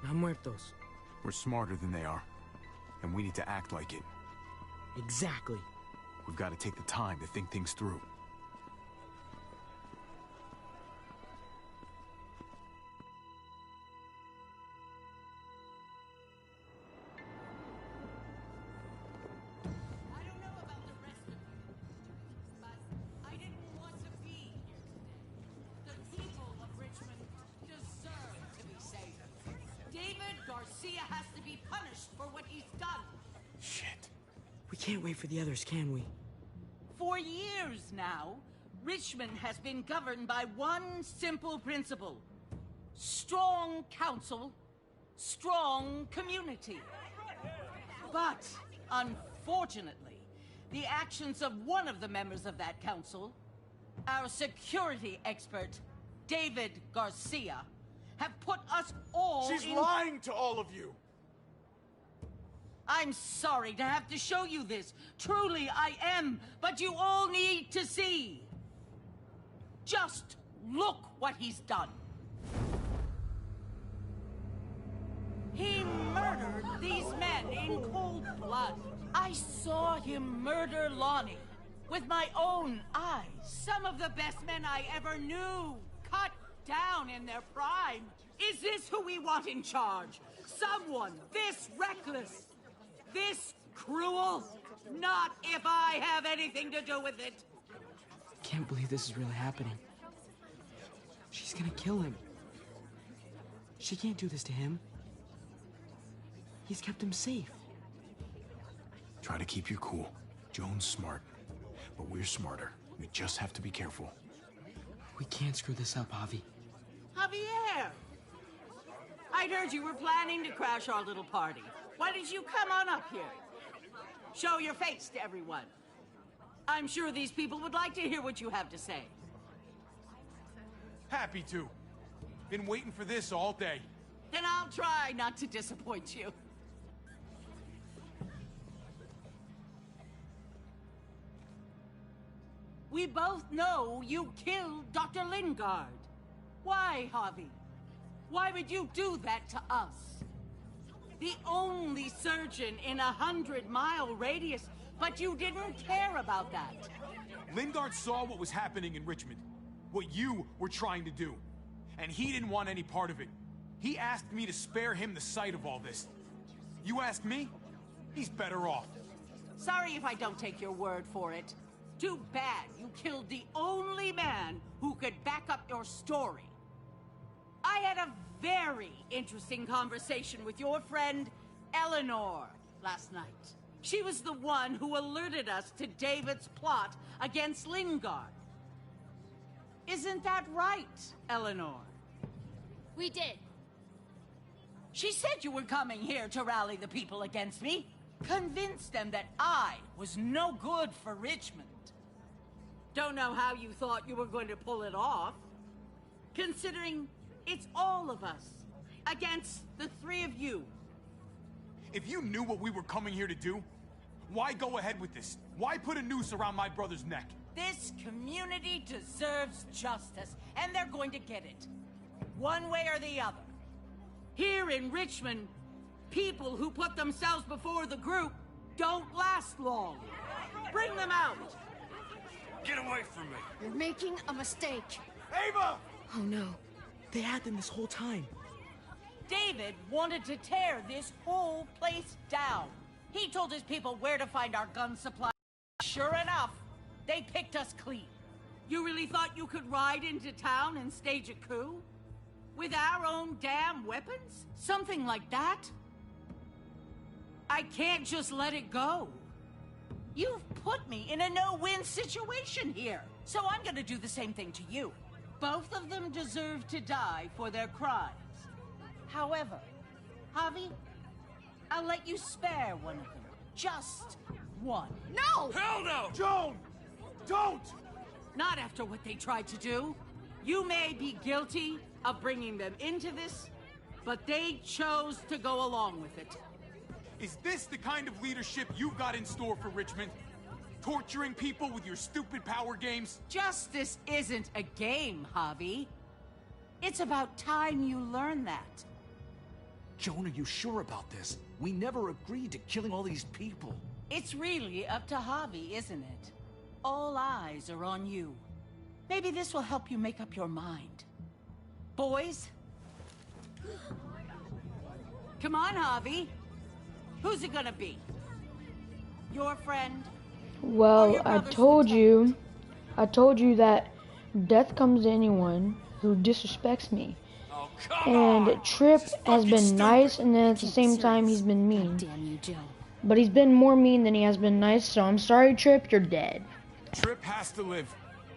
not muertos. We're smarter than they are, and we need to act like it. Exactly. We've got to take the time to think things through. Can't wait for the others, can we? For years now, Richmond has been governed by one simple principle. Strong council, strong community. But, unfortunately, the actions of one of the members of that council, our security expert, David Garcia, have put us all She's lying to all of you! I'm sorry to have to show you this. Truly, I am. But you all need to see. Just look what he's done. He murdered these men in cold blood. I saw him murder Lonnie with my own eyes. Some of the best men I ever knew, cut down in their prime. Is this who we want in charge? Someone this reckless? This cruel? Not if I have anything to do with it. Can't believe this is really happening. She's gonna kill him. She can't do this to him. He's kept him safe. Try to keep your cool. Joan's smart, but we're smarter. We just have to be careful. We can't screw this up, Javi. Javier! I'd heard you were planning to crash our little party. Why did you come on up here? Show your face to everyone. I'm sure these people would like to hear what you have to say. Happy to. Been waiting for this all day. Then I'll try not to disappoint you. We both know you killed Dr. Lingard. Why, Javi? Why would you do that to us? The only surgeon in a 100-mile radius, but you didn't care about that. Lingard saw what was happening in Richmond. What you were trying to do. And he didn't want any part of it. He asked me to spare him the sight of all this. You ask me? He's better off. Sorry if I don't take your word for it. Too bad you killed the only man who could back up your story. I had a very interesting conversation with your friend, Eleanor, last night. She was the one who alerted us to David's plot against Lingard. Isn't that right, Eleanor? We did. She said you were coming here to rally the people against me. Convince them that I was no good for Richmond. Don't know how you thought you were going to pull it off, considering it's all of us against the three of you. If you knew what we were coming here to do, why go ahead with this? Why put a noose around my brother's neck? This community deserves justice, and they're going to get it. One way or the other. Here in Richmond, people who put themselves before the group don't last long. Bring them out. Get away from me. You're making a mistake. Ava! Oh no. They had them this whole time. David wanted to tear this whole place down. He told his people where to find our gun supply. Sure enough, they picked us clean. You really thought you could ride into town and stage a coup? With our own damn weapons? Something like that? I can't just let it go. You've put me in a no-win situation here, so I'm gonna do the same thing to you. Both of them deserve to die for their crimes. However, Javi, I'll let you spare one of them. Just one. No! Hell no! Joan! Don't! Not after what they tried to do. You may be guilty of bringing them into this, but they chose to go along with it. Is this the kind of leadership you've got in store for Richmond? Torturing people with your stupid power games? Justice isn't a game, Javi. It's about time you learn that. Joan, are you sure about this? We never agreed to killing all these people. It's really up to Javi, isn't it? All eyes are on you. Maybe this will help you make up your mind. Boys? Come on, Javi. Who's it gonna be? Your friend? Well, I told you that death comes to anyone who disrespects me. Oh, come on! And Trip has been nice, and then at the same time he's been mean. Damn you, Joe. But he's been more mean than he has been nice, so I'm sorry, Trip, you're dead. Trip has to live.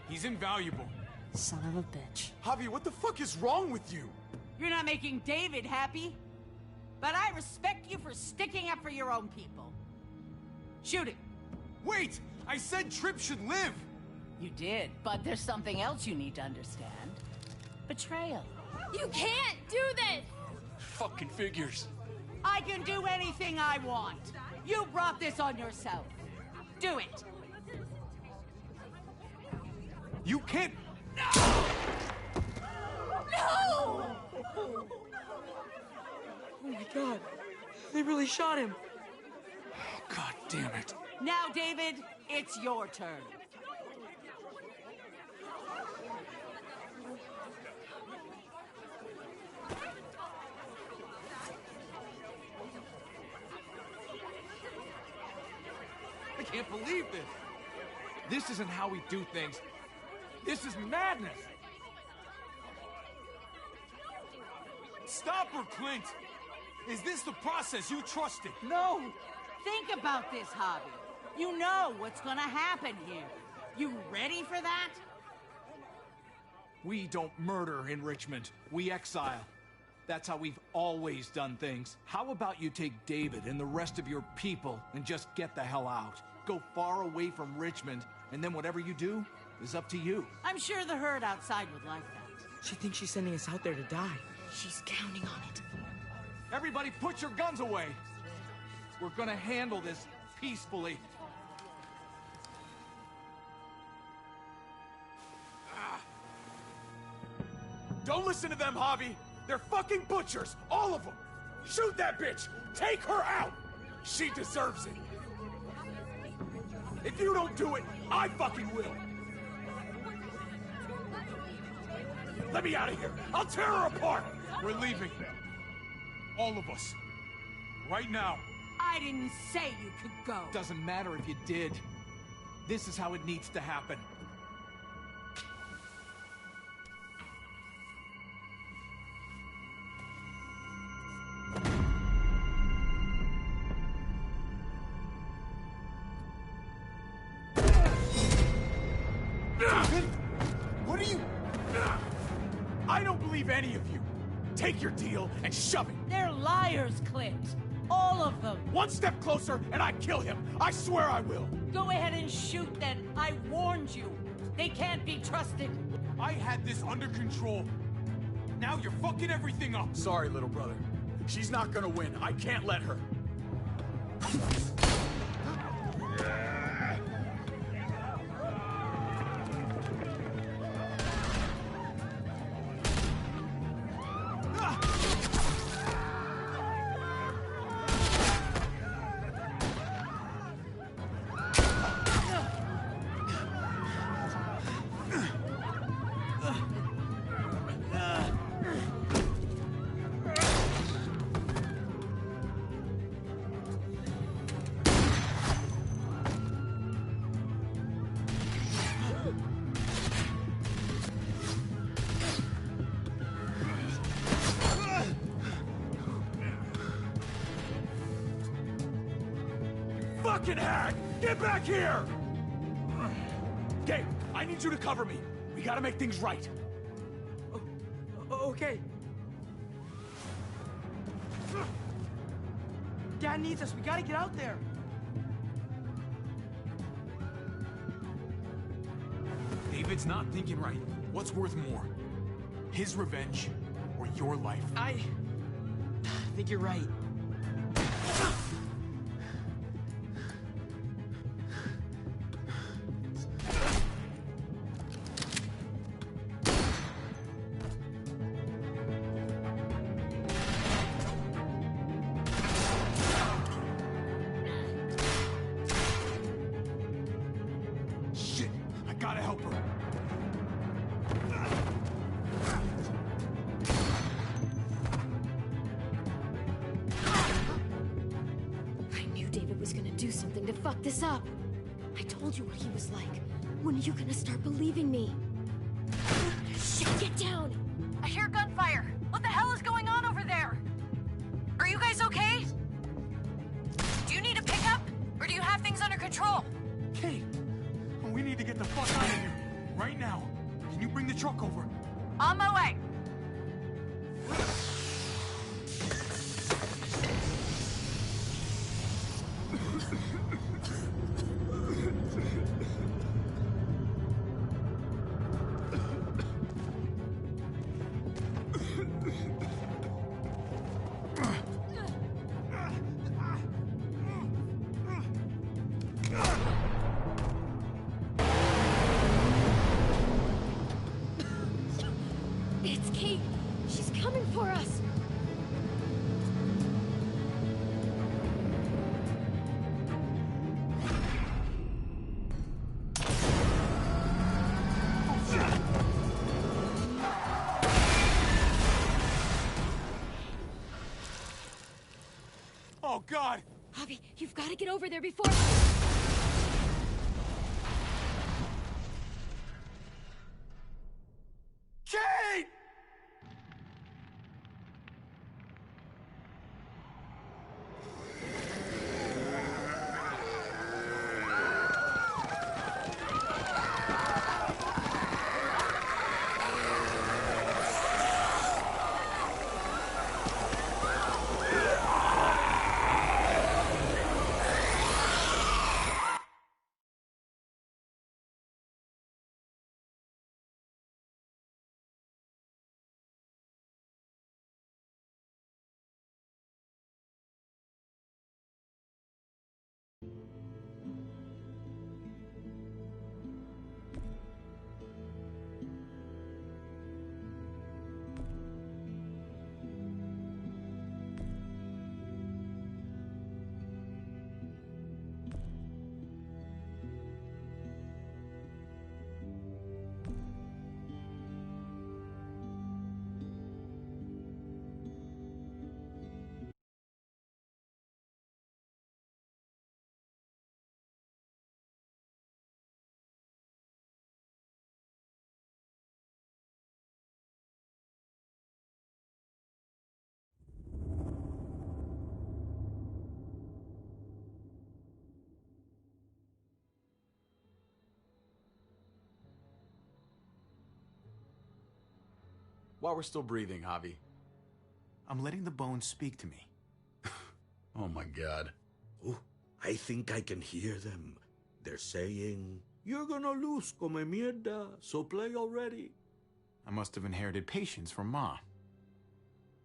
He's invaluable. Son of a bitch. Javi, what the fuck is wrong with you? You're not making David happy. But I respect you for sticking up for your own people. Shoot it. Wait! I said Tripp should live! You did, but there's something else you need to understand. Betrayal. You can't do this! Fucking figures. I can do anything I want. You brought this on yourself. Do it. You can't... No! Oh my god. They really shot him. God damn it. Now, David, it's your turn. I can't believe this! This isn't how we do things. This is madness! Stop her, Clint! Is this the process you trusted? No! Think about this, Javi. You know what's gonna happen here. You ready for that? We don't murder in Richmond. We exile. That's how we've always done things. How about you take David and the rest of your people and just get the hell out? Go far away from Richmond, and then whatever you do is up to you. I'm sure the herd outside would like that. She thinks she's sending us out there to die. She's counting on it. Everybody put your guns away! We're gonna handle this peacefully. Don't listen to them, Javi! They're fucking butchers! All of them! Shoot that bitch! Take her out! She deserves it! If you don't do it, I fucking will! Let me out of here! I'll tear her apart! We're leaving. All of us. Right now. I didn't say you could go. Doesn't matter if you did. This is how it needs to happen. David? What are you... I don't believe any of you. Take your deal and shove it. They're liars, Clint. All of them. One step closer and I kill him. I swear I will. Go ahead and shoot then. I warned you. They can't be trusted. I had this under control. Now you're fucking everything up. Sorry, little brother. She's not gonna win. I can't let her. Fucking hack! Get back here! Gabe, I need you to cover me. We gotta make things right. Okay. Dad needs us. We gotta get out there. David's not thinking right. What's worth more? His revenge or your life? I think you're right. Shit! I gotta help her. I knew David was gonna do something to fuck this up. I told you what he was like. When are you gonna start believing me? Shit, get down! I hear gunfire. What the hell is going on over there? Are you guys okay? Do you need a pickup? Or do you have things under control? Kate, we need to get the fuck out of here. Right now. Can you bring the truck over? On my way. It's Kate. She's coming for us. Oh, God! Javi, you've got to get over there before... Kate! While we're still breathing, Javi, I'm letting the bones speak to me. Oh my God. Oh, I think I can hear them. They're saying, "You're gonna lose, come mierda, so play already." I must have inherited patience from Ma.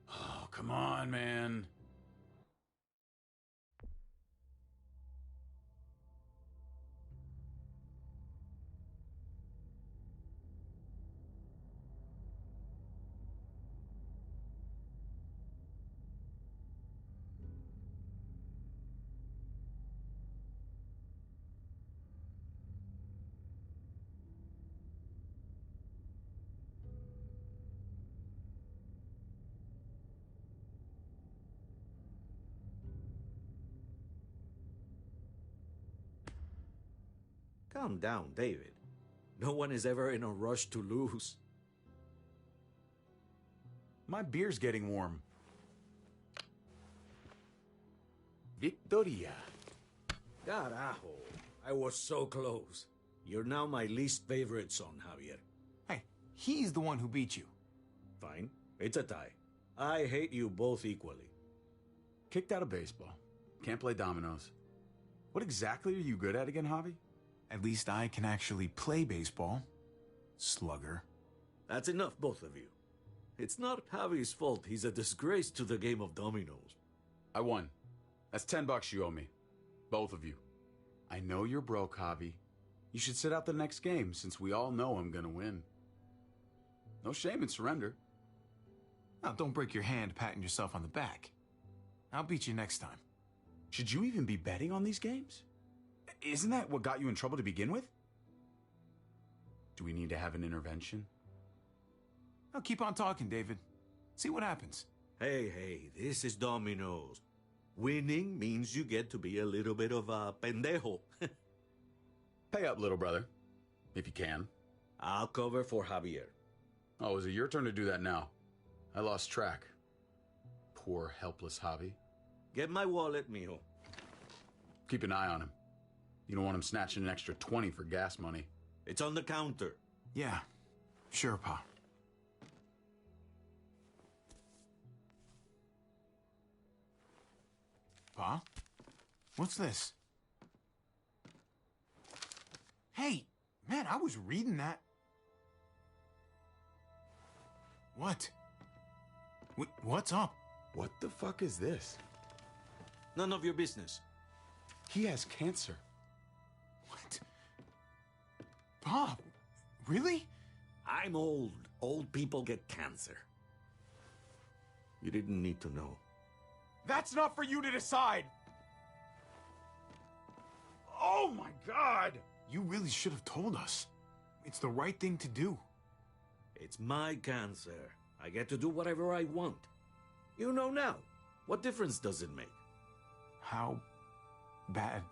Oh, come on, man. Calm down, David. No one is ever in a rush to lose. My beer's getting warm. Victoria. Carajo, I was so close. You're now my least favorite son, Javier. Hey, he's the one who beat you. Fine, it's a tie. I hate you both equally. Kicked out of baseball. Can't play dominoes. What exactly are you good at again, Javi? At least I can actually play baseball. Slugger. That's enough, both of you. It's not Javi's fault he's a disgrace to the game of dominoes. I won. That's $10 you owe me. Both of you. I know you're broke, Javi. You should sit out the next game, since we all know I'm gonna win. No shame in surrender. Now, don't break your hand patting yourself on the back. I'll beat you next time. Should you even be betting on these games? Isn't that what got you in trouble to begin with? Do we need to have an intervention? Now keep on talking, David. See what happens. Hey, this is dominoes. Winning means you get to be a little bit of a pendejo. Pay up, little brother. If you can. I'll cover for Javier. Oh, is it your turn to do that now? I lost track. Poor, helpless Javi. Get my wallet, mijo. Keep an eye on him. You don't want him snatching an extra 20 for gas money. It's on the counter. Yeah, sure, Pa. Pa? What's this? Hey, man, I was reading that. What? What's up? What the fuck is this? None of your business. He has cancer. What? Bob, really? I'm old. Old people get cancer. You didn't need to know. That's not for you to decide! Oh my God! You really should have told us. It's the right thing to do. It's my cancer. I get to do whatever I want. You know now. What difference does it make? How bad?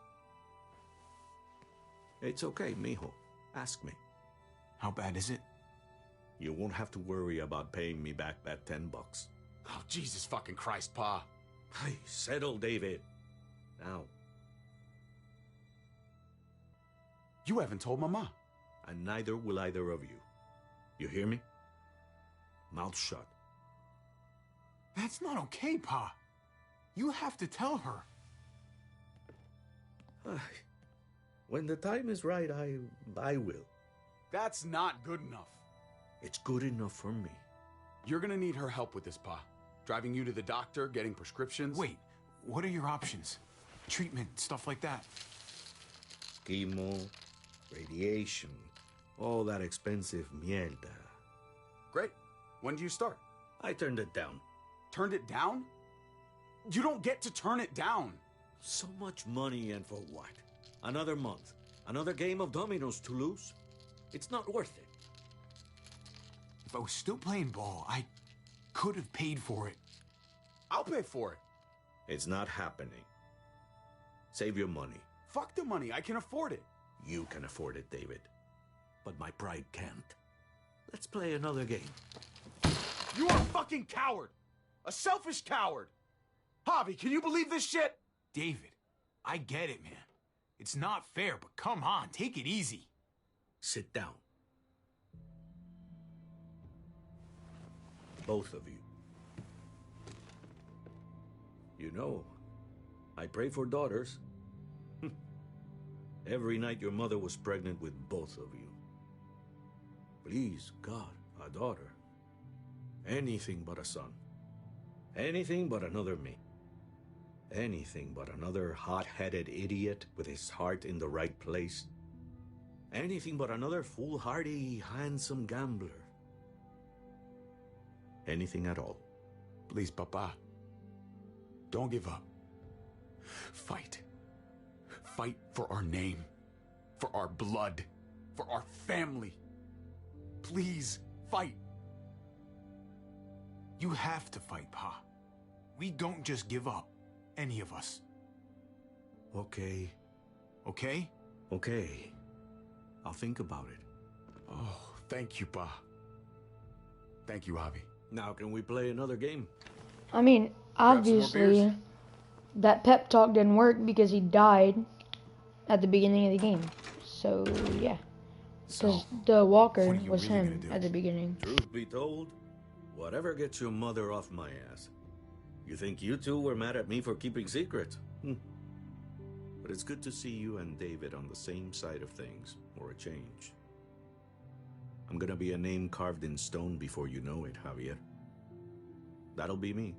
It's okay, mijo. Ask me. How bad is it? You won't have to worry about paying me back that $10. Oh, Jesus fucking Christ, Pa. Hey, settle, David. Now. You haven't told Mama. And neither will either of you. You hear me? Mouth shut. That's not okay, Pa. You have to tell her. When the time is right, I will. That's not good enough. It's good enough for me. You're gonna need her help with this, Pa. Driving you to the doctor, getting prescriptions. Wait, what are your options? Treatment, stuff like that. Chemo, radiation, all that expensive mierda. Great. When do you start? I turned it down. Turned it down? You don't get to turn it down. So much money, and for what? Another month. Another game of dominoes to lose? It's not worth it. If I was still playing ball, I could have paid for it. I'll pay for it. It's not happening. Save your money. Fuck the money. I can afford it. You can afford it, David. But my pride can't. Let's play another game. You are a fucking coward. A selfish coward. Javi, can you believe this shit? David, I get it, man. It's not fair, but come on, take it easy. Sit down. Both of you. You know, I pray for daughters. Every night your mother was pregnant with both of you. Please, God, a daughter. Anything but a son. Anything but another me. Anything but another hot-headed idiot with his heart in the right place. Anything but another foolhardy, handsome gambler. Anything at all. Please, Papa. Don't give up. Fight. Fight for our name. For our blood. For our family. Please, fight. You have to fight, Pa. We don't just give up. Any of us. Okay. Okay? Okay. I'll think about it. Oh, thank you, Pa. Thank you, Javi. Now can we play another game? I mean, obviously, that pep talk didn't work because he died at the beginning of the game. So, yeah. Because the walker was him at the beginning. Truth be told, whatever gets your mother off my ass. You think you two were mad at me for keeping secrets? But it's good to see you and David on the same side of things, or a change. I'm gonna be a name carved in stone before you know it, Javier. That'll be me.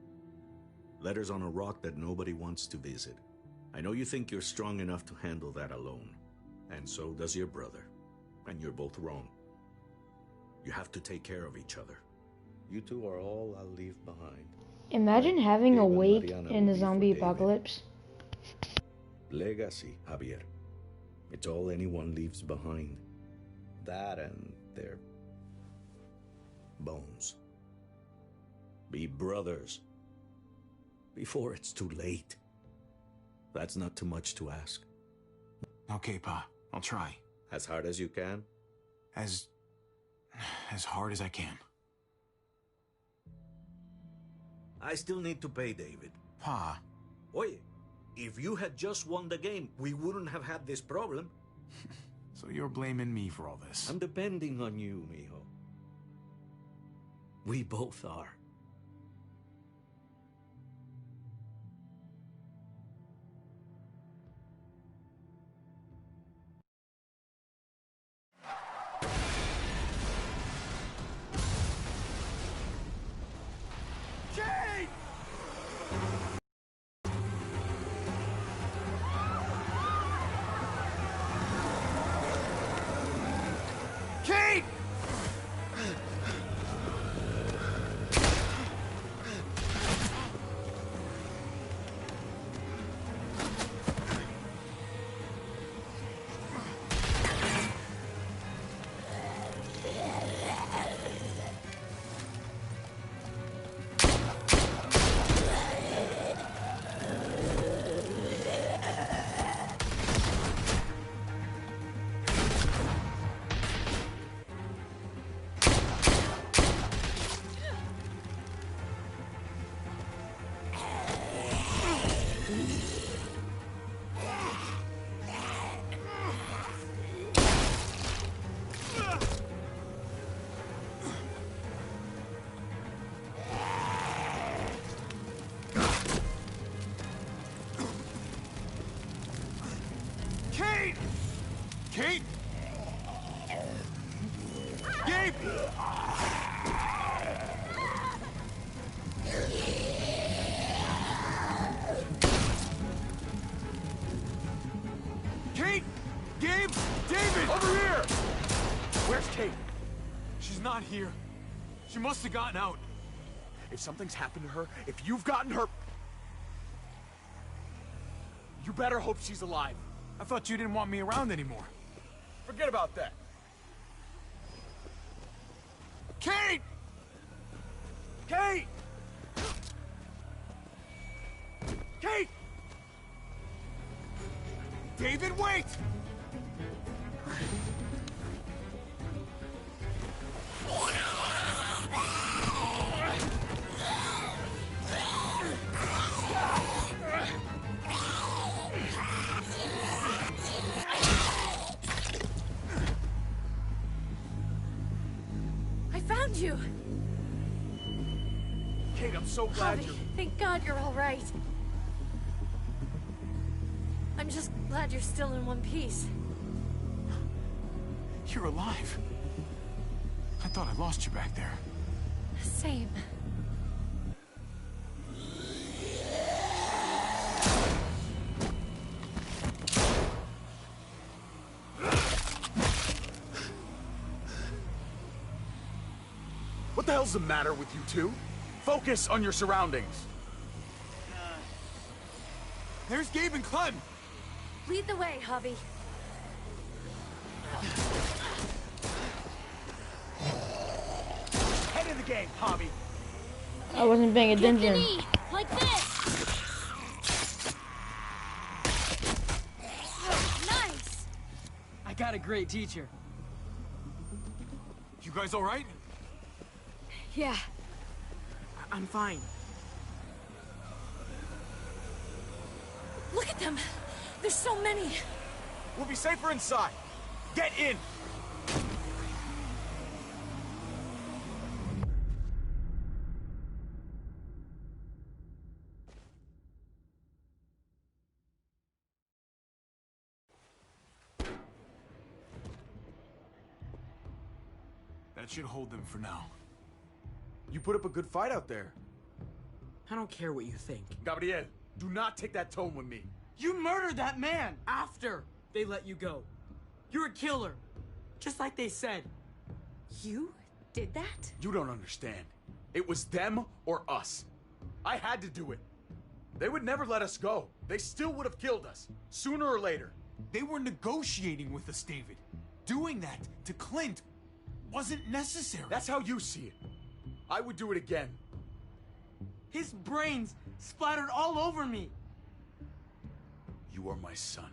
Letters on a rock that nobody wants to visit. I know you think you're strong enough to handle that alone. And so does your brother. And you're both wrong. You have to take care of each other. You two are all I'll leave behind. Imagine having a wake in the zombie apocalypse. Legacy, Javier. It's all anyone leaves behind. That and their bones. Be brothers. Before it's too late. That's not too much to ask. Okay, Pa. I'll try. As hard as you can? As hard as I can. I still need to pay David. Pa. Oye, if you had just won the game, we wouldn't have had this problem. So you're blaming me for all this? I'm depending on you, mijo. We both are. Kate! Gabe! Kate! Gabe! David! Over here! Where's Kate? She's not here. She must have gotten out. If something's happened to her, if you've gotten her... You better hope she's alive. I thought you didn't want me around anymore. Forget about that. Kate! Kate! Kate! David, wait! I found you! Kate, I'm so glad Javi, you're... thank God you're all right. I'm just glad you're still in one piece. You're alive. I thought I lost you back there. Same. What the hell's the matter with you two? Focus on your surroundings. There's Gabe and Clem. Lead the way, Javi. Head of the game, Javi. I wasn't paying attention. Knee, like this. Oh, nice. I got a great teacher. You guys all right? Yeah. I'm fine. Look at them. There's so many. We'll be safer inside. Get in. That should hold them for now. You put up a good fight out there. I don't care what you think. Gabriel, do not take that tone with me. You murdered that man after they let you go. You're a killer, just like they said. You did that? You don't understand. It was them or us. I had to do it. They would never let us go. They still would have killed us, sooner or later. They were negotiating with us, David. Doing that to Clint wasn't necessary. That's how you see it. I would do it again. His brains splattered all over me. You are my son.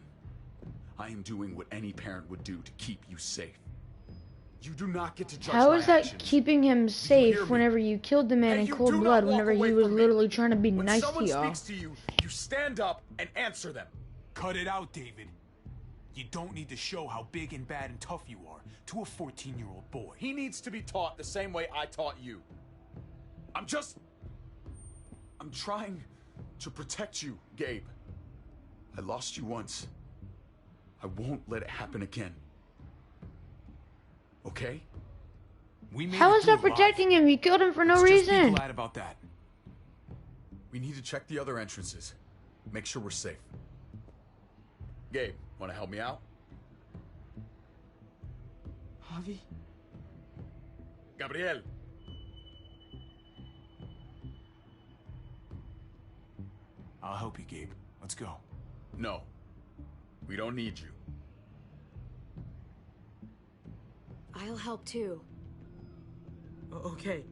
I am doing what any parent would do to keep you safe. You do not get to judge How my is that actions. keeping him safe hear me? whenever you killed the man And in you cold do not blood walk whenever away he was from me. literally trying to be When nice to someone y'all? speaks to you, you stand up and answer them. Cut it out, David. You don't need to show how big and bad and tough you are to a 14-year-old boy. He needs to be taught the same way I taught you. I'm trying to protect you, Gabe. I lost you once. I won't let it happen again. Okay? How is that protecting him? You killed him for no reason. Just be glad about that. We need to check the other entrances. Make sure we're safe. Gabe, want to help me out? Javi? Gabriel. I'll help you, Gabe. Let's go. No. We don't need you. I'll help too. Okay.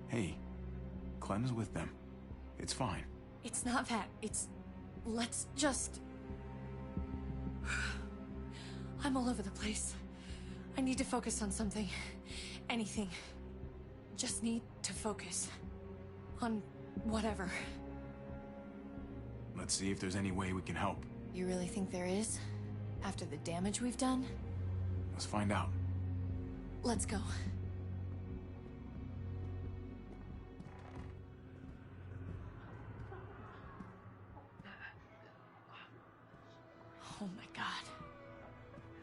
Hey, Clem's with them. It's fine. It's not that. It's... Let's just... I'm all over the place. I need to focus on something. Anything. Just need to focus. On whatever. Let's see if there's any way we can help. You really think there is? After the damage we've done? Let's find out. Let's go.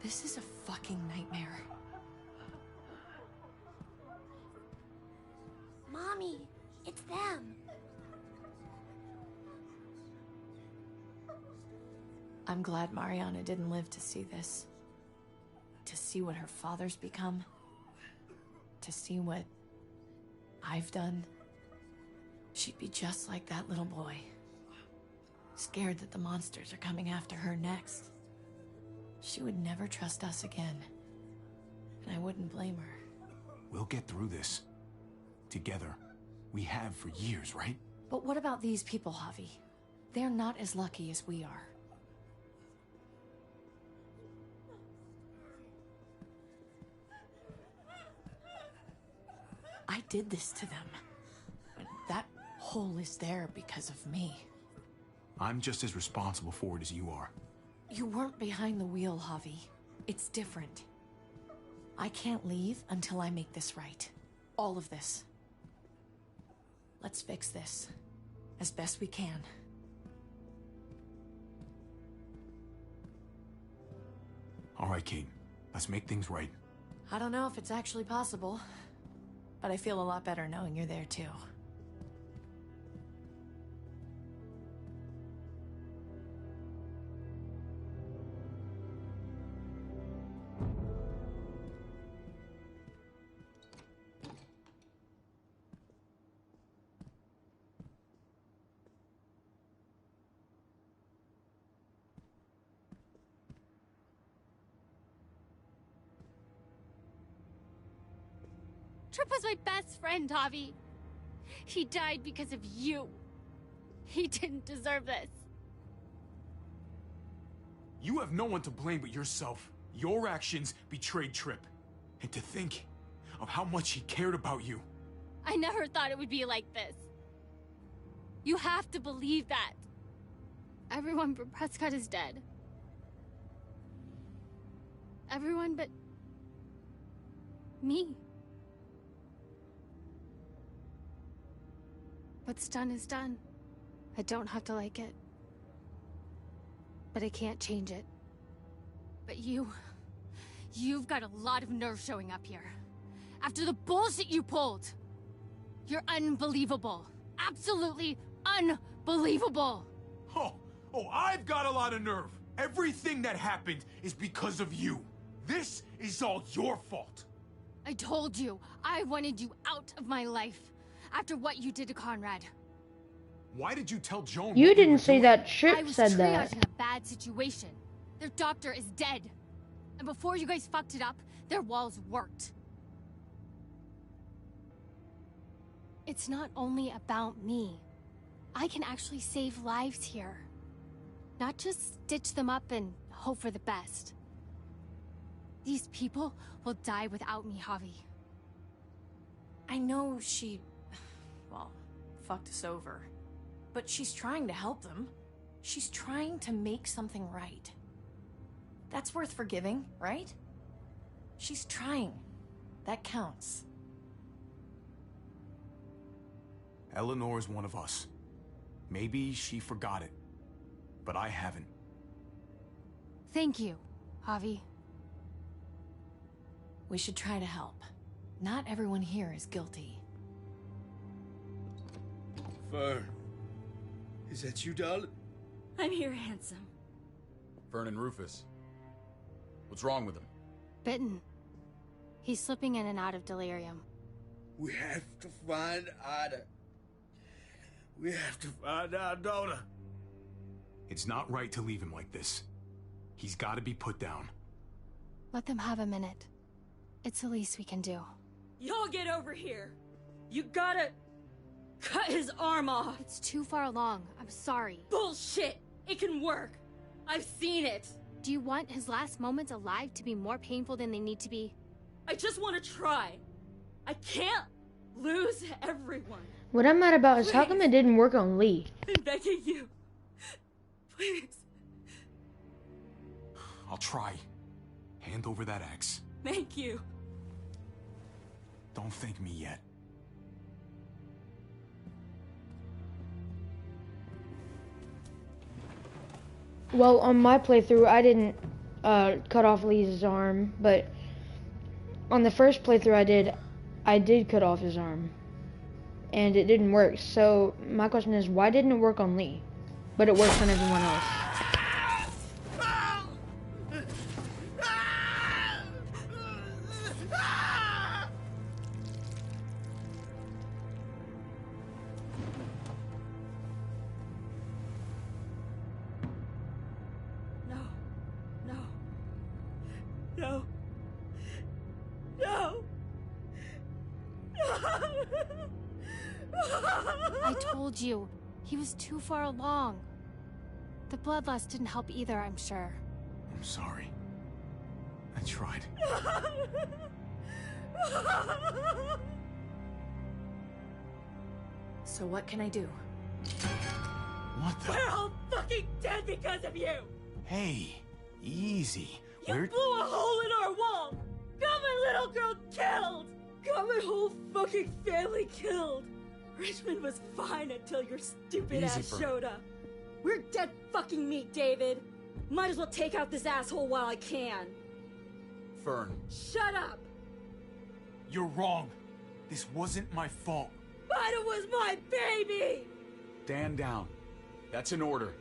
This is a fucking nightmare. Mommy, it's them. I'm glad Mariana didn't live to see this. To see what her father's become. To see what I've done. She'd be just like that little boy. Scared that the monsters are coming after her next. She would never trust us again. And I wouldn't blame her. We'll get through this. Together. We have for years, right? But what about these people, Javi? They're not as lucky as we are. I did this to them. That hole is there because of me. I'm just as responsible for it as you are. You weren't behind the wheel, Javi. It's different. I can't leave until I make this right. All of this. Let's fix this. As best we can. All right, Kate. Let's make things right. I don't know if it's actually possible, but I feel a lot better knowing you're there too. Trip was my best friend, Javi. He died because of you. He didn't deserve this. You have no one to blame but yourself. Your actions betrayed Trip. And to think of how much he cared about you. I never thought it would be like this. You have to believe that. Everyone but Prescott is dead. Everyone but me. What's done is done. I don't have to like it. But I can't change it. But you've got a lot of nerve showing up here. After the bullshit you pulled. You're unbelievable. Absolutely unbelievable. Oh, I've got a lot of nerve. Everything that happened is because of you. This is all your fault. I told you, I wanted you out of my life. After what you did to Conrad. Why did you tell Joan? You didn't say that. I Trip was said triaged that. in a bad situation. Their doctor is dead. And before you guys fucked it up, their walls worked. It's not only about me. I can actually save lives here. Not just stitch them up and hope for the best. These people will die without me, Javi. I know she, well, fucked us over. But she's trying to help them. She's trying to make something right. That's worth forgiving, right? She's trying. That counts. Eleanor's one of us. Maybe she forgot it. But I haven't. Thank you, Javi. We should try to help. Not everyone here is guilty. Fern. Is that you, darling? I'm here, handsome. Fern and Rufus. What's wrong with him? Bitten. He's slipping in and out of delirium. We have to find Ida. We have to find our daughter. It's not right to leave him like this. He's got to be put down. Let them have a minute. It's the least we can do. Y'all get over here. You gotta cut his arm off. It's too far along. I'm sorry. Bullshit! It can work. I've seen it. Do you want his last moments alive to be more painful than they need to be? I just want to try. I can't lose everyone. What I'm mad about is how come it didn't work on Lee? I'm begging you. Please. I'll try. Hand over that axe. Thank you. Don't thank me yet. Well, on my playthrough, I didn't cut off Lee's arm, but on the first playthrough I did cut off his arm, and it didn't work. So my question is, why didn't it work on Lee, but it works on everyone else? No. No. I told you, he was too far along. The bloodlust didn't help either, I'm sure. I'm sorry. I tried. So what can I do? What the? We're all fucking dead because of you! Hey, easy. You blew a hole in our wall! Got my little girl killed! Got my whole fucking family killed! Richmond was fine until your stupid Easy, ass Fern. showed up. We're dead fucking meat, David. Might as well take out this asshole while I can. Fern, Shut up! you're wrong. This wasn't my fault. But it was my baby! Stand down. That's an order.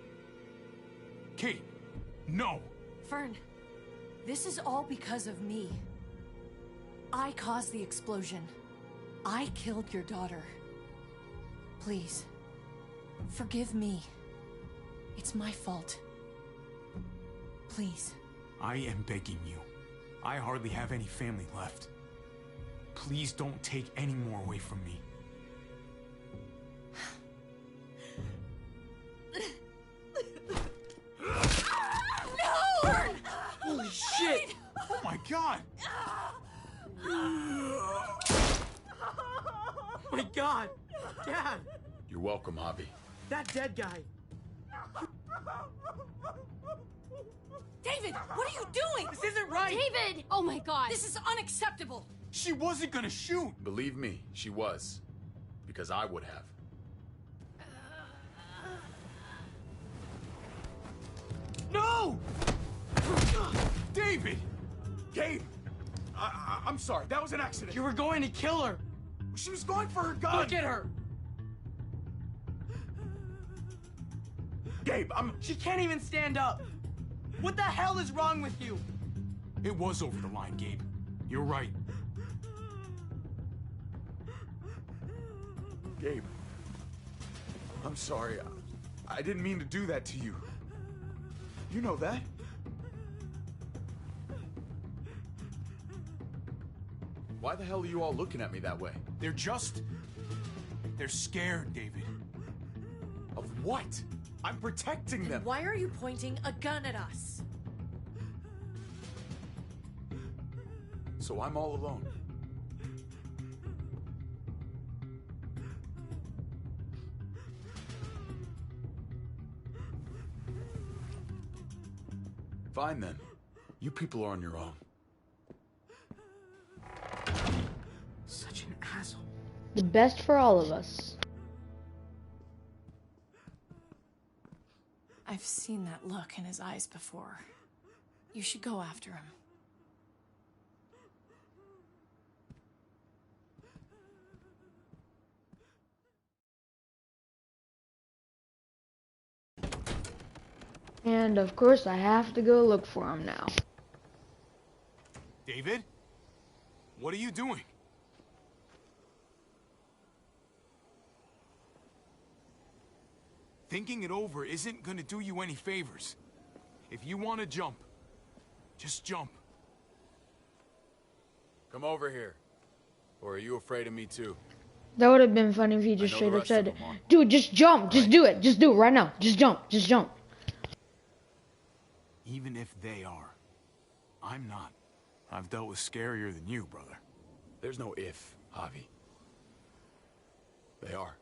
Kate, no! Fern, this is all because of me. I caused the explosion. I killed your daughter. Please, forgive me. It's my fault. Please. I am begging you. I hardly have any family left. Please don't take any more away from me. No! Holy shit! Oh my god! Oh my god! Dad! You're welcome, Javi. That dead guy! David, what are you doing? This isn't right! David! Oh my god. This is unacceptable. She wasn't gonna shoot! Believe me, she was. Because I would have. No! David! Gabe! I'm sorry, that was an accident. You were going to kill her! She was going for her gun! Look at her! Gabe, She can't even stand up! What the hell is wrong with you? It was over the line, Gabe. You're right. Gabe. I'm sorry. I didn't mean to do that to you. You know that. Why the hell are you all looking at me that way? They're scared, David. Of what? I'm protecting them. Why are you pointing a gun at us? So I'm all alone. Fine then. You people are on your own. Such an asshole. The best for all of us. I've seen that look in his eyes before. You should go after him. And of course I have to go look for him now. David? What are you doing? Thinking it over isn't gonna do you any favors. If you want to jump, just jump. Come over here. Or are you afraid of me too? That would have been funny if he just I know straight the up rest of said, them are. dude, just jump, just do it, just do it right now, just jump, just jump. Even if they are, I'm not. I've dealt with scarier than you, brother. There's no if, Javi. They are.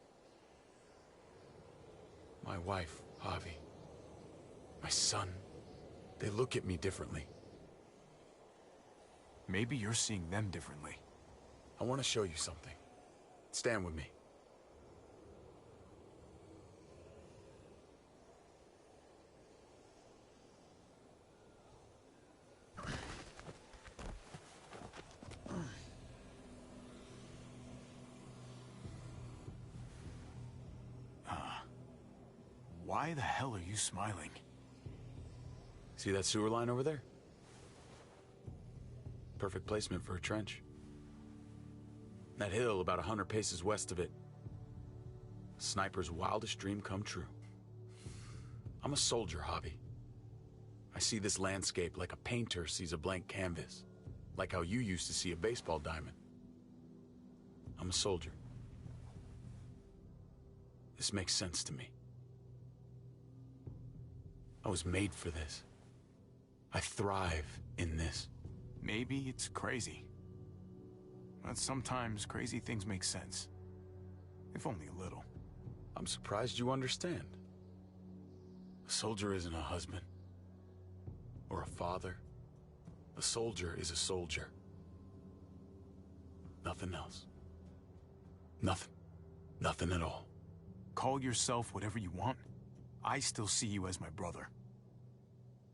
My wife, Javi. My son. They look at me differently. Maybe you're seeing them differently. I want to show you something. Stand with me. Why the hell are you smiling? See that sewer line over there? Perfect placement for a trench. That hill about 100 paces west of it. A sniper's wildest dream come true. I'm a soldier, Javi. I see this landscape like a painter sees a blank canvas. Like how you used to see a baseball diamond. I'm a soldier. This makes sense to me. I was made for this. I thrive in this. Maybe it's crazy. But sometimes crazy things make sense. If only a little. I'm surprised you understand. A soldier isn't a husband. Or a father. A soldier is a soldier. Nothing else. Nothing. Nothing at all. Call yourself whatever you want. I still see you as my brother.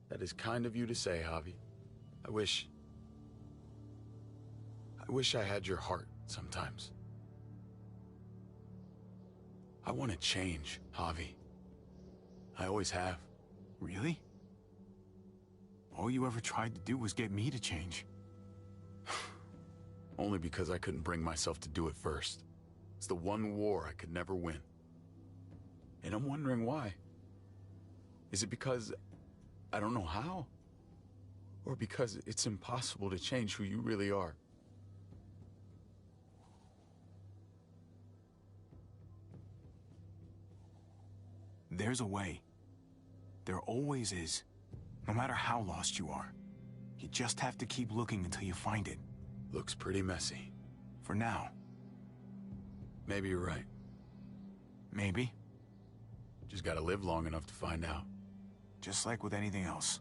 That is kind of you to say, Javi. I wish I had your heart sometimes. I want to change, Javi. I always have. Really? All you ever tried to do was get me to change. Only because I couldn't bring myself to do it first. It's the one war I could never win. And I'm wondering why. Is it because I don't know how? Or because it's impossible to change who you really are? There's a way. There always is. No matter how lost you are. You just have to keep looking until you find it. Looks pretty messy. For now. Maybe you're right. Maybe. Just gotta live long enough to find out. Just like with anything else.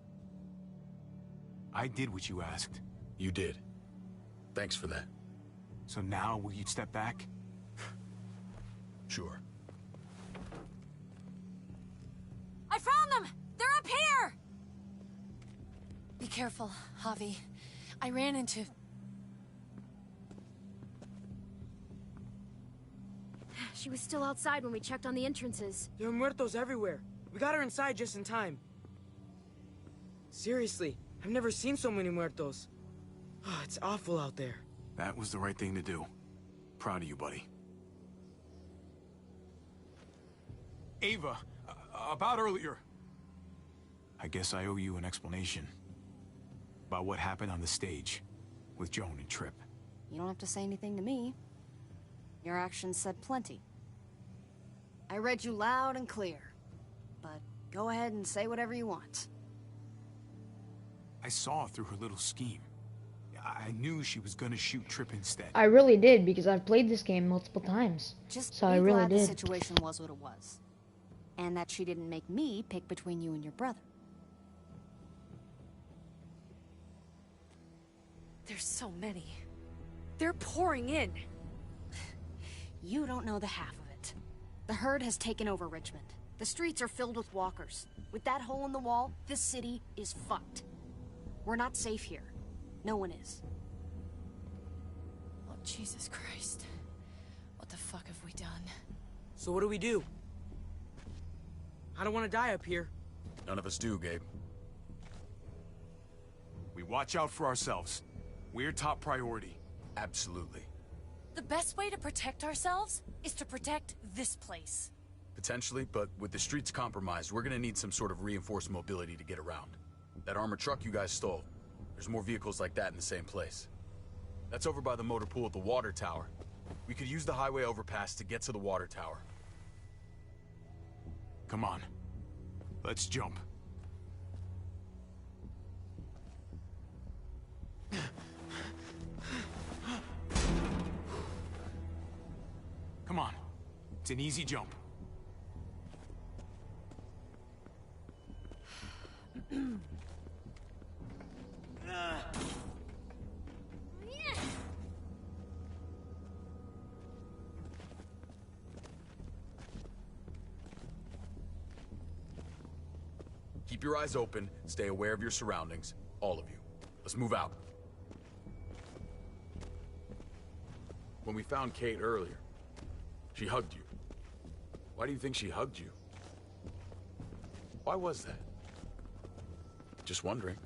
I did what you asked. You did. Thanks for that. So now, will you step back? Sure. I found them! They're up here! Be careful, Javi. I ran into... She was still outside when we checked on the entrances. There are muertos everywhere. We got her inside just in time. Seriously, I've never seen so many muertos. Oh, it's awful out there. That was the right thing to do. Proud of you, buddy. Ava, about earlier. I guess I owe you an explanation. About what happened on the stage with Joan and Tripp. You don't have to say anything to me. Your actions said plenty. I read you loud and clear. But go ahead and say whatever you want. I saw through her little scheme. I knew she was gonna shoot Tripp instead. I really did, because I've played this game multiple times. Just so be I really glad did. the situation was what it was. And that she didn't make me pick between you and your brother. There's so many. They're pouring in. You don't know the half of it. The herd has taken over Richmond. The streets are filled with walkers. With that hole in the wall, this city is fucked. We're not safe here. No one is. Oh, Jesus Christ. What the fuck have we done? So what do? I don't want to die up here. None of us do, Gabe. We watch out for ourselves. We're top priority. Absolutely. The best way to protect ourselves is to protect this place. Potentially, but with the streets compromised, we're gonna need some sort of reinforced mobility to get around. That armored truck you guys stole, there's more vehicles like that in the same place. That's over by the motor pool at the water tower. We could use the highway overpass to get to the water tower. Come on. Let's jump. Come on. It's an easy jump. Keep your eyes open, stay aware of your surroundings, all of you. Let's move out. When we found Kate earlier, she hugged you. Why do you think she hugged you? Why was that? Just wondering.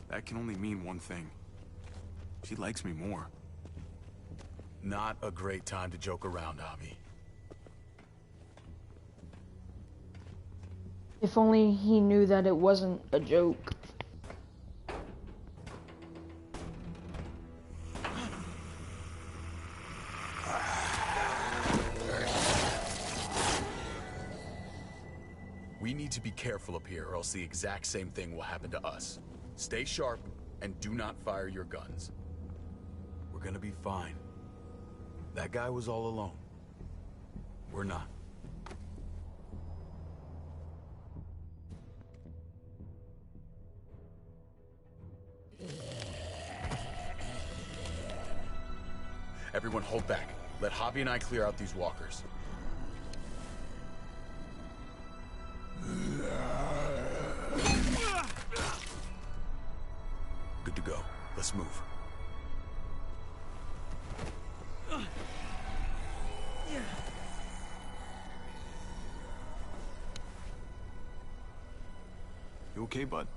That can only mean one thing. She likes me more. Not a great time to joke around, Javi. If only he knew that it wasn't a joke. We need to be careful up here, or else the exact same thing will happen to us. Stay sharp, and do not fire your guns. We're gonna be fine. That guy was all alone. We're not. Everyone hold back. Let Javi and I clear out these walkers. Good to go. Let's move. You okay, bud?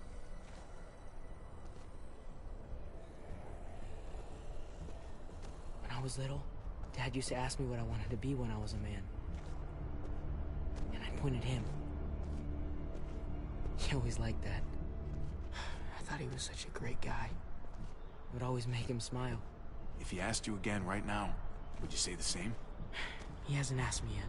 When I was little, Dad used to ask me what I wanted to be when I was a man. And I pointed him. He always liked that. I thought he was such a great guy. It would always make him smile. If he asked you again right now, would you say the same? He hasn't asked me yet.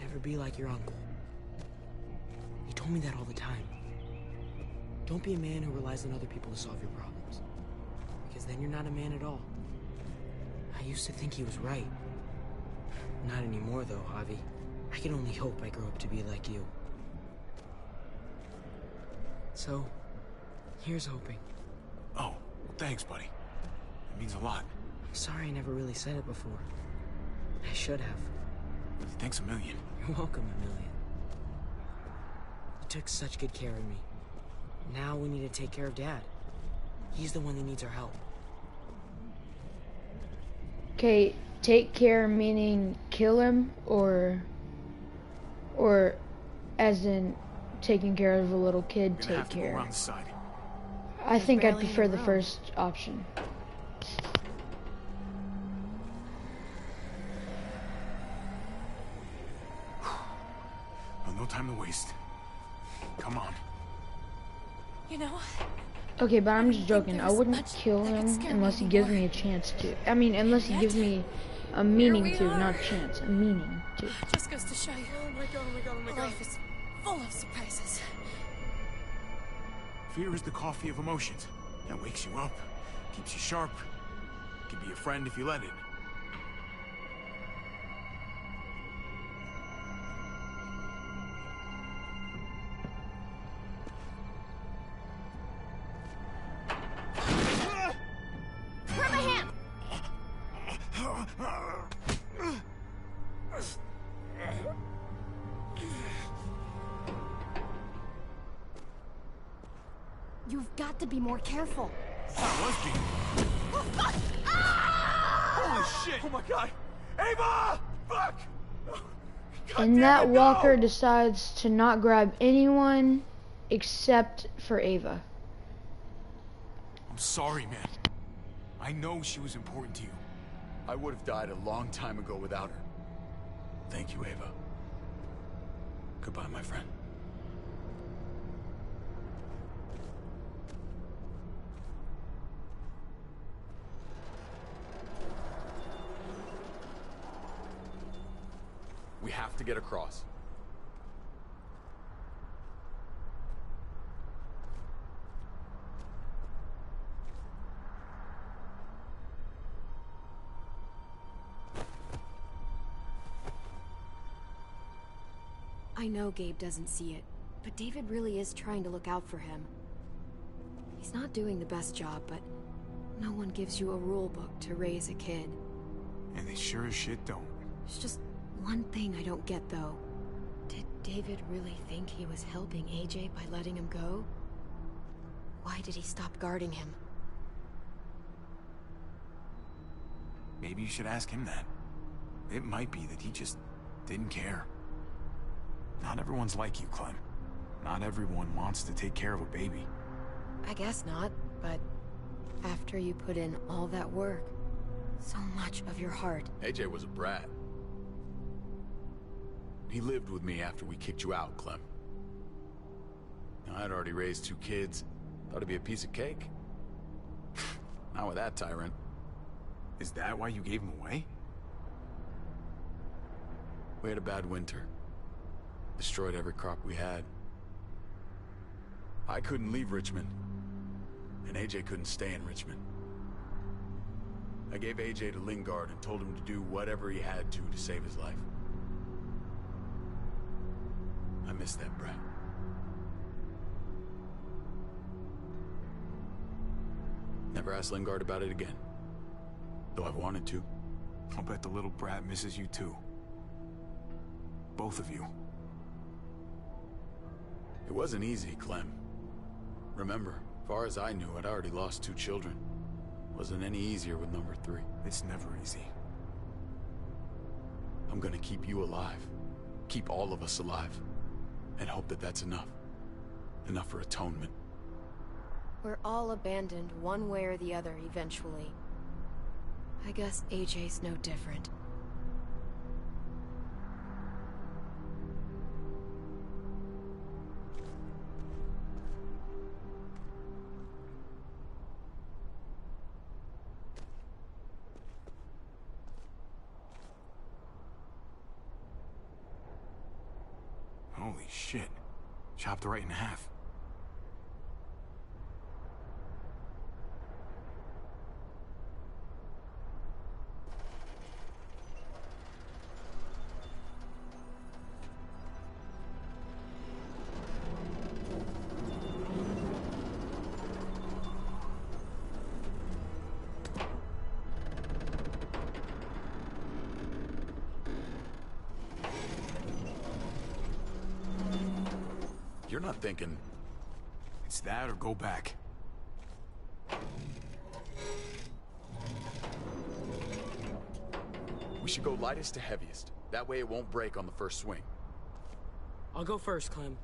Never be like your uncle. He told me that all the time. Don't be a man who relies on other people to solve your problems. Because then you're not a man at all. I used to think he was right. Not anymore, though, Javi. I can only hope I grow up to be like you. So, here's hoping. Oh, well, thanks, buddy. It means a lot. I'm sorry I never really said it before. I should have. Thanks a million. You're welcome, a million. You took such good care of me. Now we need to take care of Dad. He's the one that needs our help. Okay, take care meaning kill him, or as in taking care of a little kid, take care. Around the side. I think I'd prefer the first option. Well, no time to waste. Come on. You know? Okay, but I'm just joking. I wouldn't kill him unless he gives me a chance to. I mean, unless he gives me a meaning to, not a chance, a meaning to. Just goes to show you. Oh my god, oh my god, oh my god. Life is full of surprises. Fear is the coffee of emotions. It wakes you up, keeps you sharp. Can be a friend if you let it. Grab my hand! You've got to be more careful. Holy shit! Oh my god! Ava! Fuck! And that walker decides to not grab anyone except for Ava. I'm sorry, man. I know she was important to you. I would have died a long time ago without her. Thank you, Ava. Goodbye, my friend. We have to get across. I know Gabe doesn't see it, but David really is trying to look out for him. He's not doing the best job, but no one gives you a rule book to raise a kid. And they sure as shit don't. There's just one thing I don't get, though. Did David really think he was helping AJ by letting him go? Why did he stop guarding him? Maybe you should ask him that. It might be that he just didn't care. Not everyone's like you, Clem. Not everyone wants to take care of a baby. I guess not, but after you put in all that work, so much of your heart... AJ was a brat. He lived with me after we kicked you out, Clem. I'd already raised 2 kids. Thought it'd be a piece of cake. Not with that tyrant. Is that why you gave him away? We had a bad winter. Destroyed every crop we had. I couldn't leave Richmond. And AJ couldn't stay in Richmond. I gave AJ to Lingard and told him to do whatever he had to save his life. I miss that brat. Never asked Lingard about it again. Though I've wanted to. I'll bet the little brat misses you too. Both of you. It wasn't easy, Clem. Remember, far as I knew, I'd already lost 2 children. Wasn't any easier with number 3. It's never easy. I'm gonna keep you alive. Keep all of us alive. And hope that that's enough. Enough for atonement. We're all abandoned one way or the other eventually. I guess AJ's no different. Holy shit. Chopped right in half. You're not thinking... It's that or go back. We should go lightest to heaviest. That way it won't break on the first swing. I'll go first, Clem.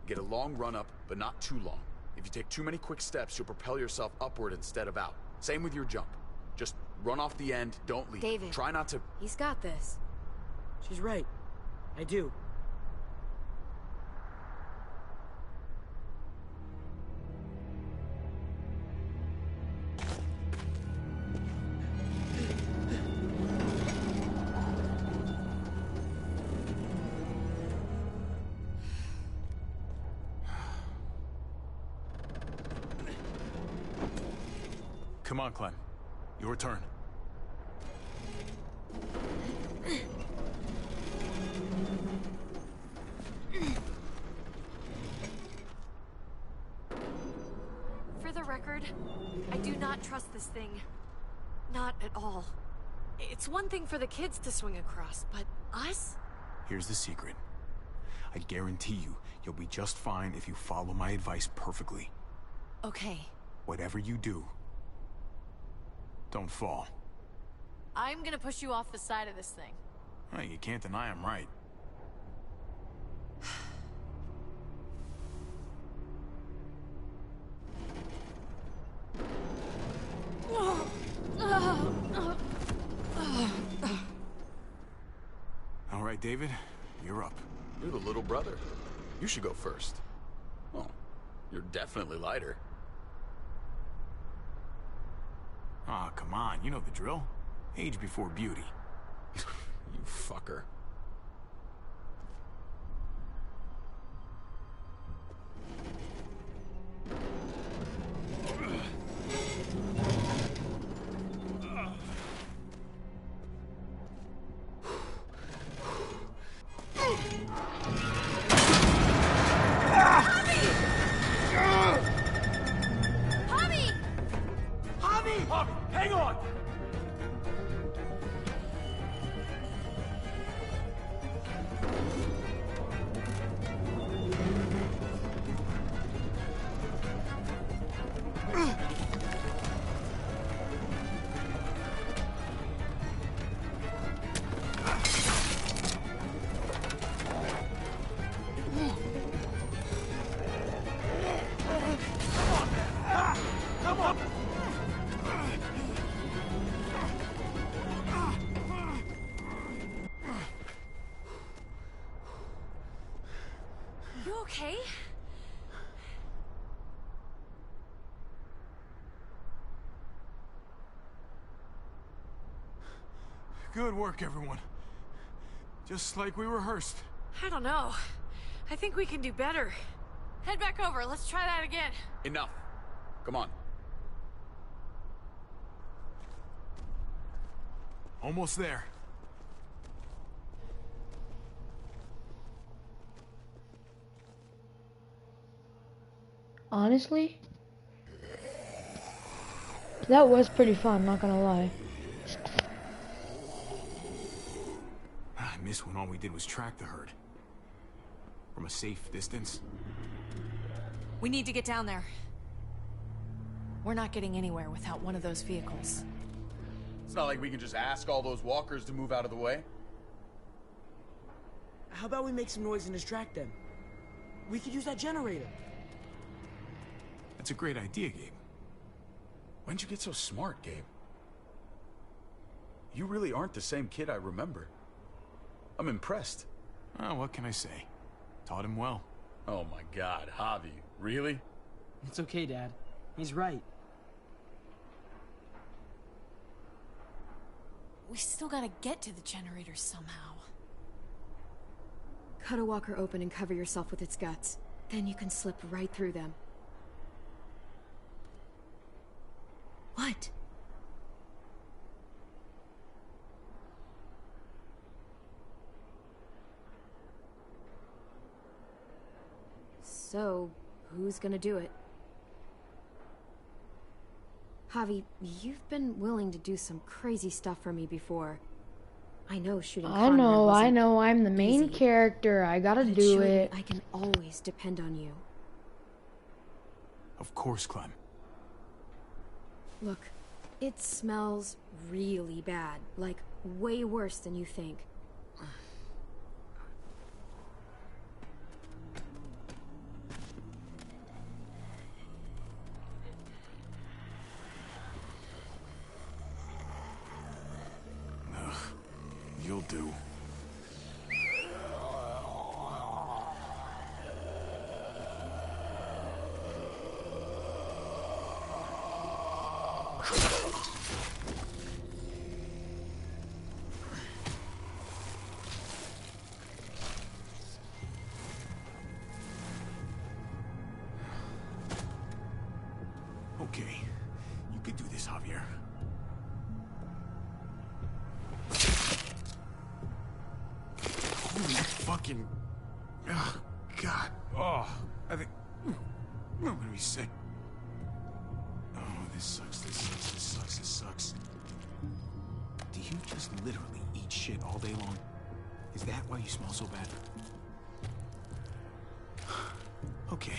Get a long run up, but not too long. If you take too many quick steps, you'll propel yourself upward instead of out. Same with your jump. Just run off the end, don't leave. David. Try not to... He's got this. She's right. I do. Come on, Clem. Your turn. For the record, I do not trust this thing. Not at all. It's one thing for the kids to swing across, but us? Here's the secret. I guarantee you'll be just fine if you follow my advice perfectly. Okay. Whatever you do, don't fall. I'm gonna push you off the side of this thing. Hey, you can't deny I'm right. All right, David, you're up. You're the little brother. You should go first. Oh, you're definitely lighter. Ah, come on, you know the drill. Age before beauty. You fucker. Hang on! Good work, everyone. Just like we rehearsed. I don't know. I think we can do better. Head back over. Let's try that again. Enough. Come on. Almost there. Honestly, that was pretty fun, not gonna lie. I miss when all we did was track the herd. From a safe distance. We need to get down there. We're not getting anywhere without one of those vehicles. It's not like we can just ask all those walkers to move out of the way. How about we make some noise and distract them? We could use that generator. That's a great idea, Gabe. When'd you get so smart, Gabe? You really aren't the same kid I remember. I'm impressed. Oh, what can I say? Taught him well. Oh my God, Javi, really? It's okay, Dad. He's right. We still gotta get to the generator somehow. Cut a walker open and cover yourself with its guts. Then you can slip right through them. What? So, who's gonna do it? Javi, you've been willing to do some crazy stuff for me before. I know shooting I know, I'm the main character. I gotta do it. I can always depend on you. Of course, Clem. Look, it smells really bad. Like, way worse than you think. You'll do. Okay, you could do this, Javier. Holy fucking... Oh, God. Oh, I think... I'm gonna be sick. Oh, this sucks, this sucks, this sucks, this sucks. Do you just literally eat shit all day long? Is that why you smell so bad? Okay,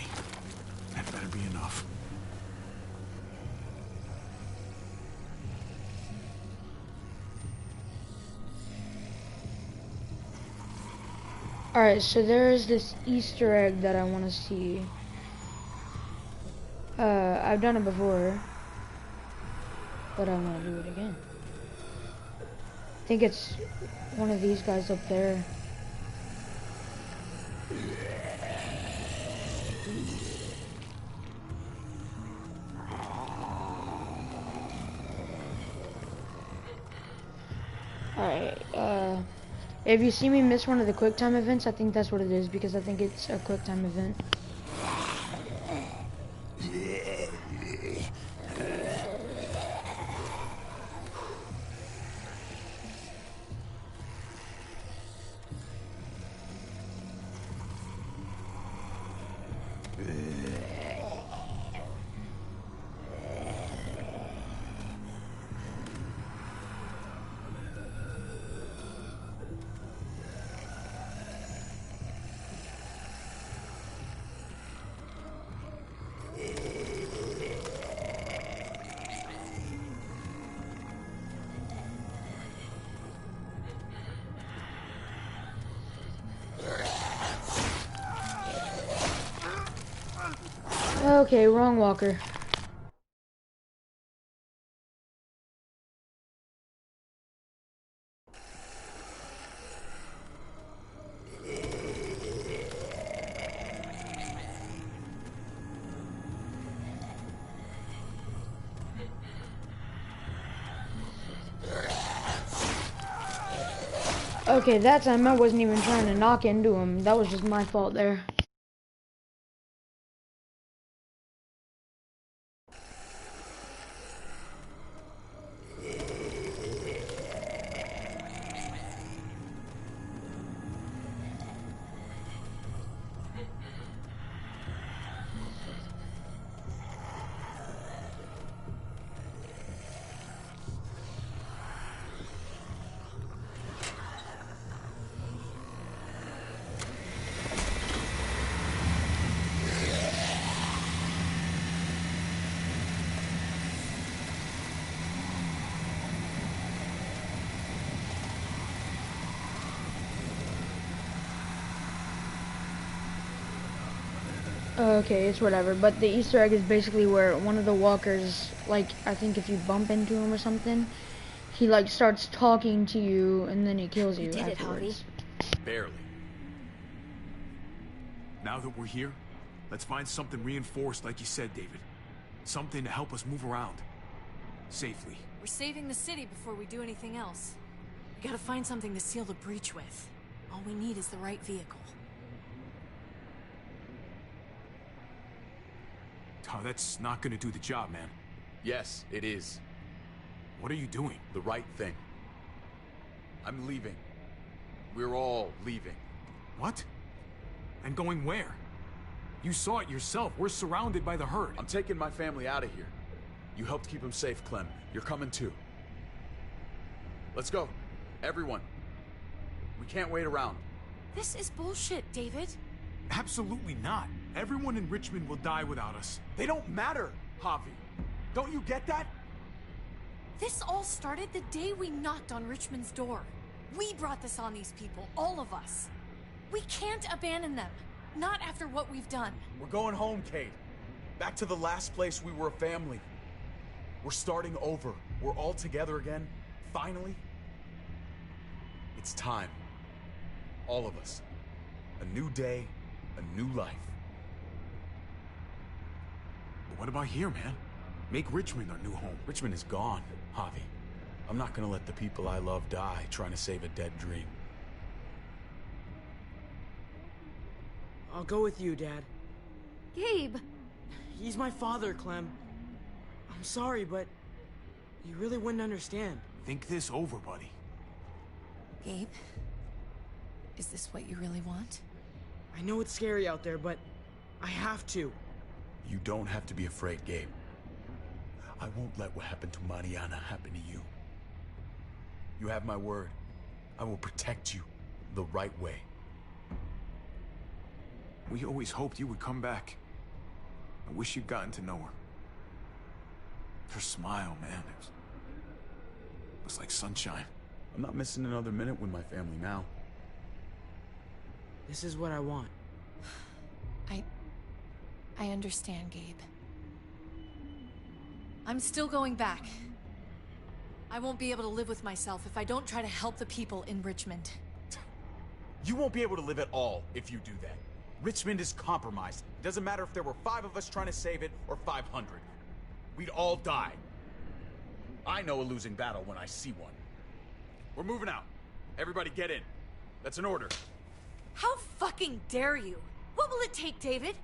that better be enough. Alright, so there's this Easter egg that I want to see. I've done it before, but I want to do it again. I think it's one of these guys up there. Alright, if you see me miss one of the QuickTime events, I think that's what it is, because I think it's a QuickTime event. Okay, wrong walker. Okay, that time I wasn't even trying to knock into him. That was just my fault there. Okay, it's whatever, but the Easter egg is basically where one of the walkers, like, I think if you bump into him or something, he, like, starts talking to you, and then he kills you did afterwards. it, Javi. Barely. Now that we're here, let's find something reinforced like you said, David. Something to help us move around. Safely. We're saving the city before we do anything else. We gotta find something to seal the breach with. All we need is the right vehicle. Oh, that's not gonna do the job, man. Yes, it is. What are you doing? The right thing. I'm leaving. We're all leaving. What? And going where? You saw it yourself. We're surrounded by the herd. I'm taking my family out of here. You helped keep them safe, Clem. You're coming too. Let's go. Everyone. We can't wait around. This is bullshit, David. Absolutely not. Everyone in Richmond will die without us. They don't matter, Javi. Don't you get that? This all started the day we knocked on Richmond's door. We brought this on these people, all of us. We can't abandon them. Not after what we've done. We're going home, Kate. Back to the last place we were a family. We're starting over. We're all together again. Finally. It's time. All of us. A new day, a new life. But what about here, man? Make Richmond our new home. Richmond is gone, Javi. I'm not gonna let the people I love die trying to save a dead dream. I'll go with you, Dad. Gabe! He's my father, Clem. I'm sorry, but you really wouldn't understand. Think this over, buddy. Gabe? Is this what you really want? I know it's scary out there, but I have to. You don't have to be afraid, Gabe. I won't let what happened to Mariana happen to you. You have my word. I will protect you the right way. We always hoped you would come back. I wish you'd gotten to know her. Her smile, man, it was like sunshine. I'm not missing another minute with my family now. This is what I want. I understand, Gabe. I'm still going back. I won't be able to live with myself if I don't try to help the people in Richmond. You won't be able to live at all if you do that. Richmond is compromised. It doesn't matter if there were 5 of us trying to save it or 500. We'd all die. I know a losing battle when I see one. We're moving out. Everybody get in. That's an order. How fucking dare you? What will it take, David?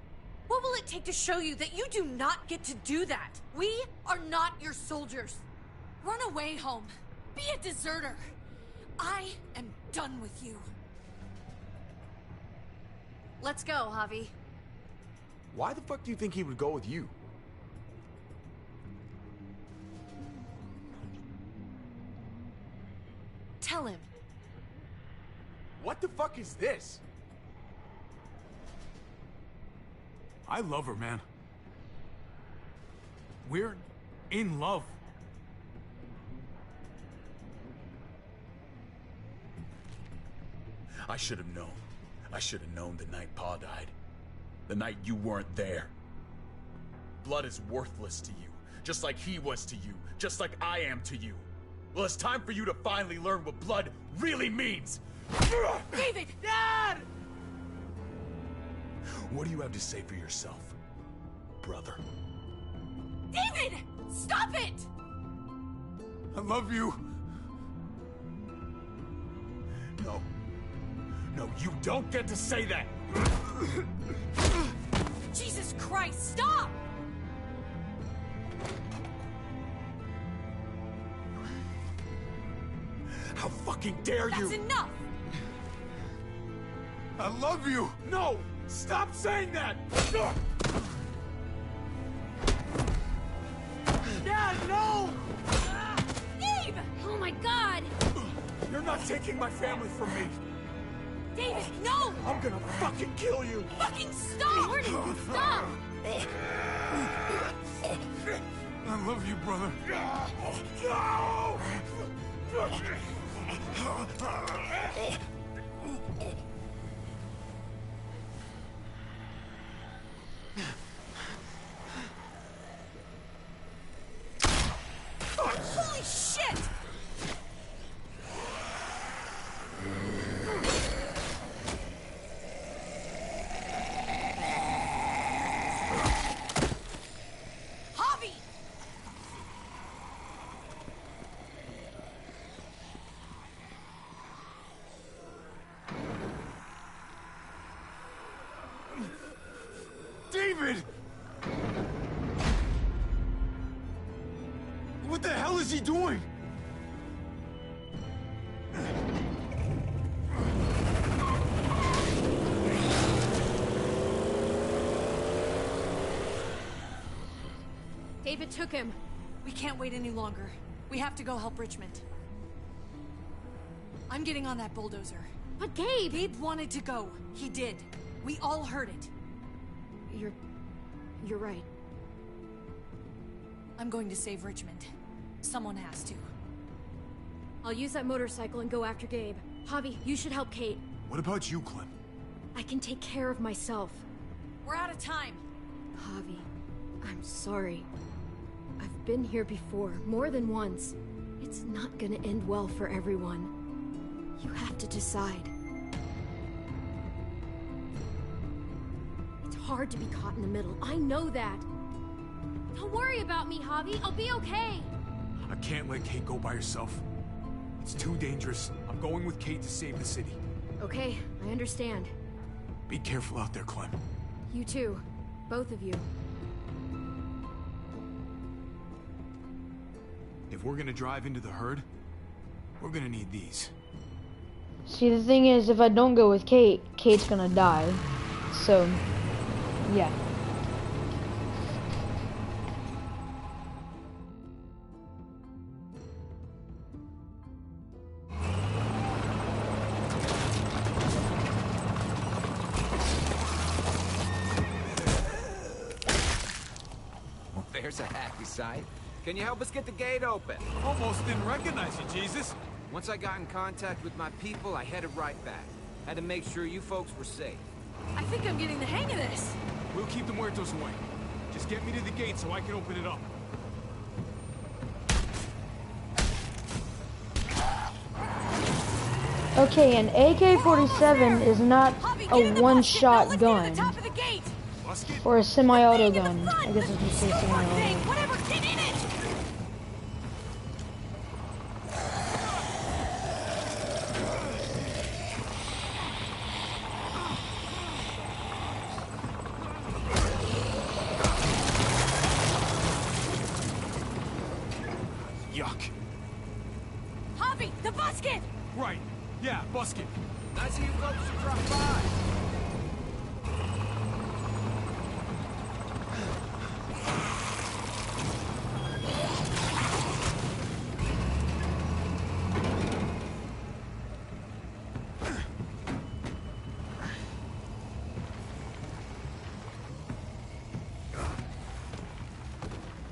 What will it take to show you that you do not get to do that? We are not your soldiers. Run away home. Be a deserter. I am done with you. Let's go, Javi. Why the fuck do you think he would go with you? Tell him. What the fuck is this? I love her, man. We're in love. I should have known. I should have known the night Pa died. The night you weren't there. Blood is worthless to you, just like he was to you, just like I am to you. Well, it's time for you to finally learn what blood really means. David! Dad! What do you have to say for yourself, brother? David! Stop it! I love you. No. No, you don't get to say that! Jesus Christ, stop! How fucking dare you! That's enough! I love you! No! Stop saying that! Dad, no! Gabe! Oh my God! You're not taking my family from me! David, no! I'm gonna fucking kill you! Fucking stop! Stop! I love you, brother. No! Holy shit! Javi! David! What the hell is he doing? David took him. We can't wait any longer. We have to go help Richmond. I'm getting on that bulldozer. But Gabe! Gabe wanted to go. He did. We all heard it. You're right. I'm going to save Richmond. Someone has to. I'll use that motorcycle and go after Gabe. Javi, you should help Kate. What about you, Clem? I can take care of myself. We're out of time. Javi, I'm sorry. I've been here before, more than once. It's not gonna end well for everyone. You have to decide. It's hard to be caught in the middle. I know that. Don't worry about me, Javi. I'll be okay. I can't let Kate go by herself. It's too dangerous. I'm going with Kate to save the city. Okay, I understand. Be careful out there, Clem. You too. Both of you. If we're gonna drive into the herd, we're gonna need these. See, the thing is, if I don't go with Kate, Kate's gonna die. So, yeah. There's a happy sight. Can you help us get the gate open? Almost didn't recognize you, Jesus. Once I got in contact with my people, I headed right back. Had to make sure you folks were safe. I think I'm getting the hang of this. We'll keep the muertos away. Just get me to the gate so I can open it up. Okay, an AK-47 is not a one-shot gun. Or a semi-auto gun. I guess I should say semi-auto. Whatever, get in it! Yuck. Javi, the busket! Right. Yeah, busket. Nice of you folks to drop by.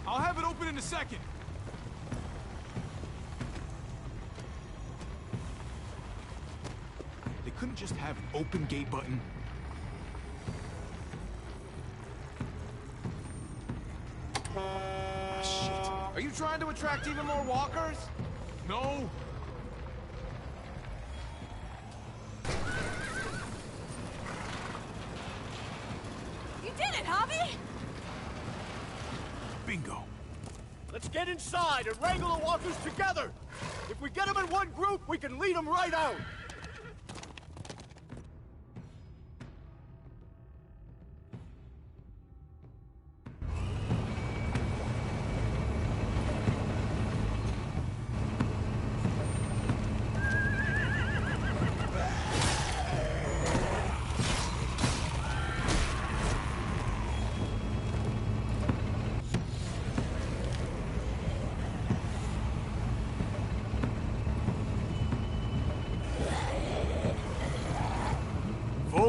I'll have it open in a second. They couldn't just have an open gate button. Ah, shit. Are you trying to attract even more walkers? No. You did it, Javi! Bingo. Let's get inside and wrangle the walkers together. If we get them in one group, we can lead them right out.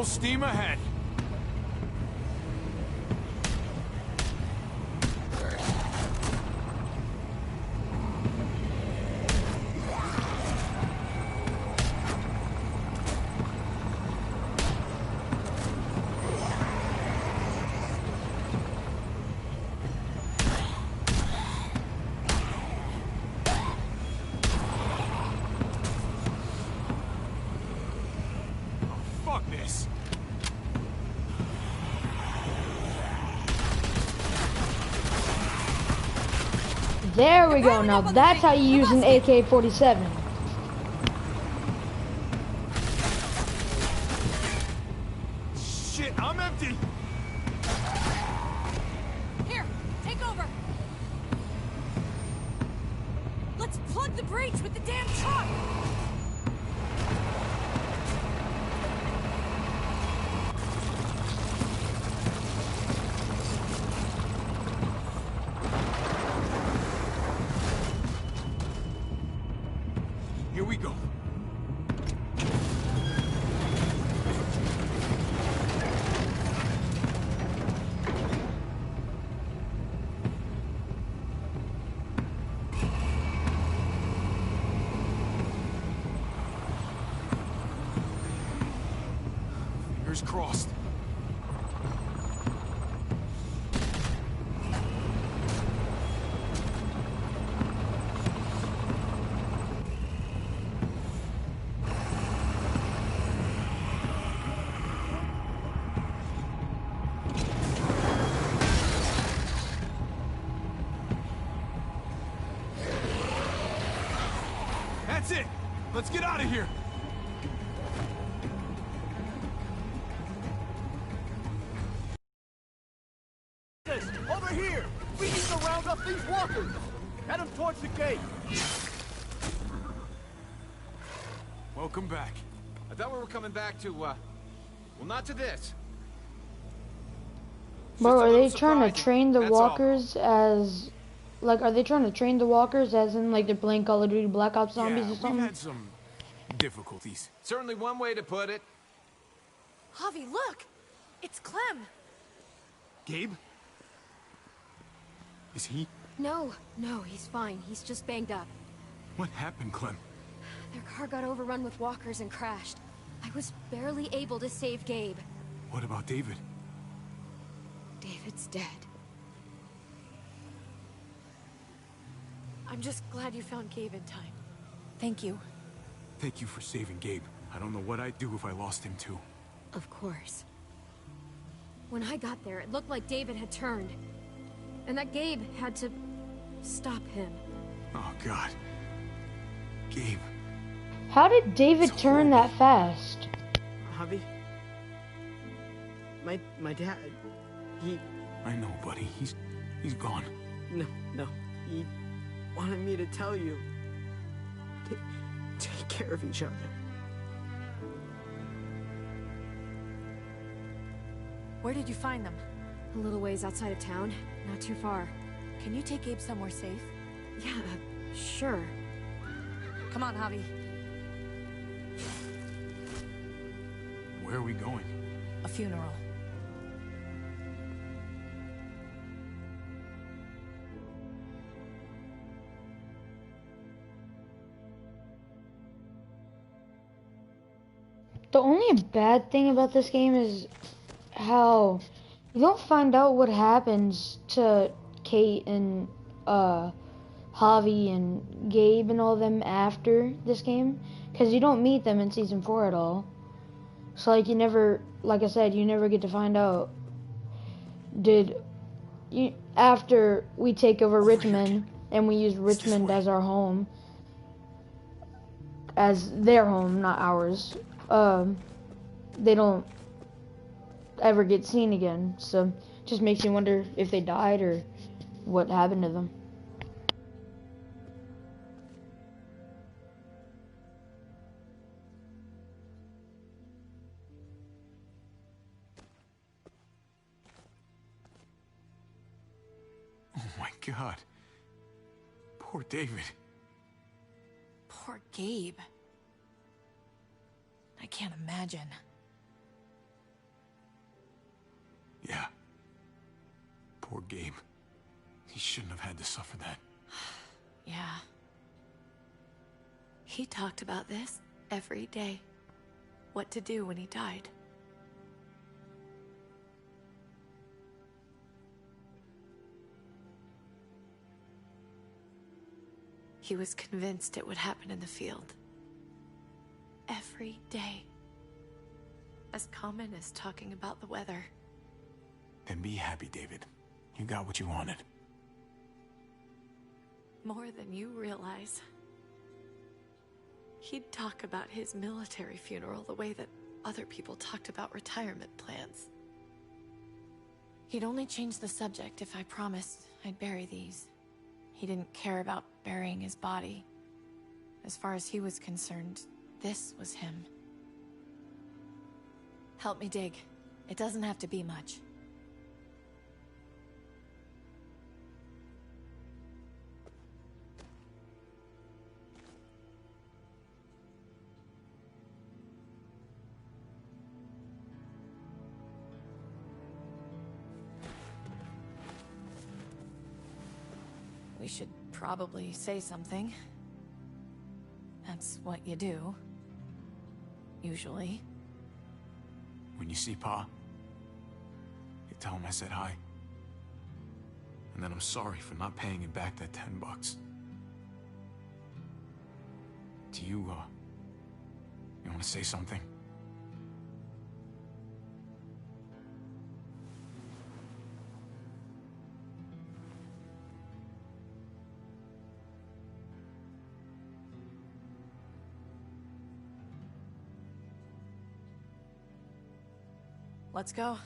Full steam ahead. Fuck this. There we go. Now that's how you use an AK-47. Shit, I'm empty. Here, take over. Let's plug the breach with the damn truck. Here we go. Fingers crossed. That's it! Let's get out of here! Over here! We need to round up these walkers! Head them towards the gate! Welcome back. I thought we were coming back to, well, not to this. Bro, are they trying to surprising, train the that's all. walkers as... Like, are they trying to train the walkers as in, like, they're playing Call of Duty Black Ops Zombies Yeah, or something? we've had some difficulties. Certainly one way to put it. Javi, look! It's Clem! Gabe? Is he? No, he's fine. He's just banged up. What happened, Clem? Their car got overrun with walkers and crashed. I was barely able to save Gabe. What about David? David's dead. I'm just glad you found Gabe in time. Thank you. Thank you for saving Gabe. I don't know what I'd do if I lost him too. Of course. When I got there, it looked like David had turned. And that Gabe had to stop him. Oh, God. Gabe. How did David turn that fast? Javi? My dad, he... I know, buddy. He's gone. No. He wanted me to tell you. Take care of each other. Where did you find them? A little ways outside of town, not too far. Can you take Gabe somewhere safe? Yeah, sure. Come on, Javi. Where are we going? A funeral. The only bad thing about this game is how you don't find out what happens to Kate and Javi and Gabe and all them after this game, because you don't meet them in season 4 at all. So like you never, like I said, you never get to find out after we take over Richmond and we use Richmond as our home, as their home, not ours. They don't ever get seen again, so it just makes you wonder if they died or what happened to them. Oh my God. Poor David. Poor Gabe. I can't imagine. Yeah. Poor Gabe. He shouldn't have had to suffer that. Yeah. He talked about this every day. What to do when he died. He was convinced it would happen in the field. Every day. As common as talking about the weather. Then be happy, David. You got what you wanted. More than you realize. He'd talk about his military funeral the way that other people talked about retirement plans. He'd only change the subject if I promised I'd bury these. He didn't care about burying his body. As far as he was concerned, this was him. Help me dig. It doesn't have to be much. We should probably say something. That's what you do. Usually. When you see Pa, you tell him I said hi. And then I'm sorry for not paying him back that $10. Do you want to say something? Let's go.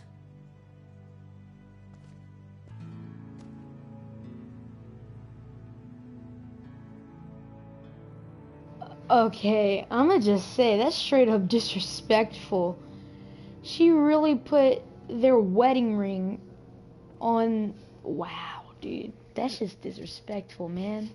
Okay, I'ma just say, that's straight up disrespectful. She really put their wedding ring on... Wow, dude. That's just disrespectful, man.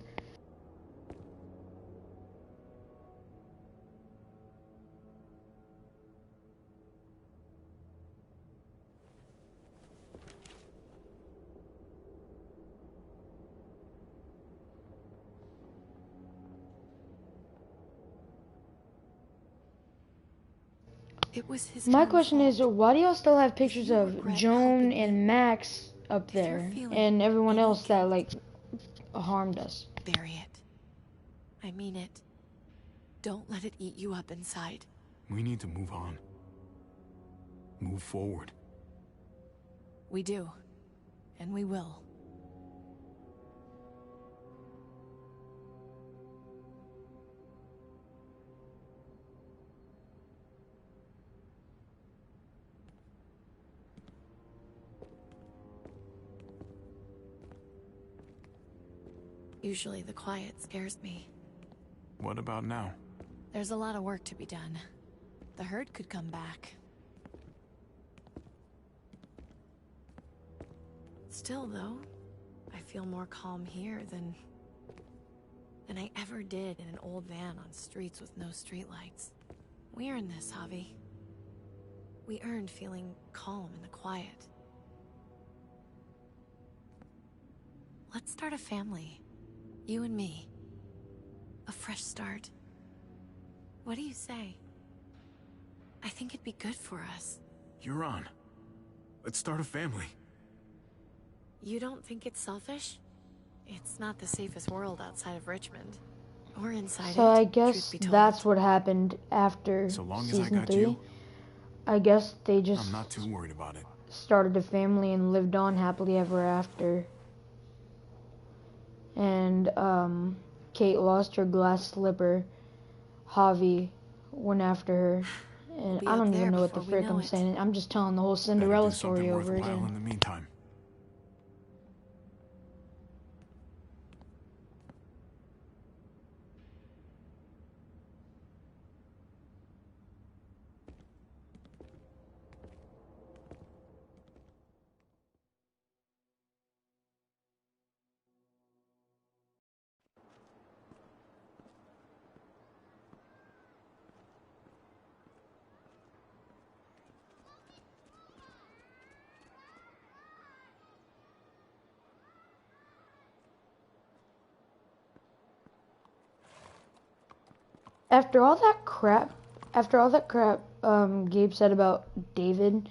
It was his My own question fault. is, why do y'all still have pictures you of regret Joan helping and Max up you're there, feeling and everyone any else that, guilt, like, harmed us? Bury it. I mean it. Don't let it eat you up inside. We need to move on. Move forward. We do. And we will. Usually the quiet scares me. What about now? There's a lot of work to be done. The herd could come back. Still, though, I feel more calm here than I ever did in an old van on streets with no streetlights. We earned this, Javi. We earned feeling calm in the quiet. Let's start a family. You and me. A fresh start. What do you say? I think it'd be good for us. You're on. Let's start a family. You don't think it's selfish? It's not the safest world outside of Richmond. Or inside So it, I guess that's what happened after So long as I season got 3. you, I guess they just I'm not too worried about it. started a family and lived on happily ever after. And Kate lost her glass slipper. Javi went after her. And be I don't up even there know what the before we frick know I'm it. saying. I'm just telling the whole Better Cinderella do something story over worthwhile again. in the meantime. After all that crap, Gabe said about David,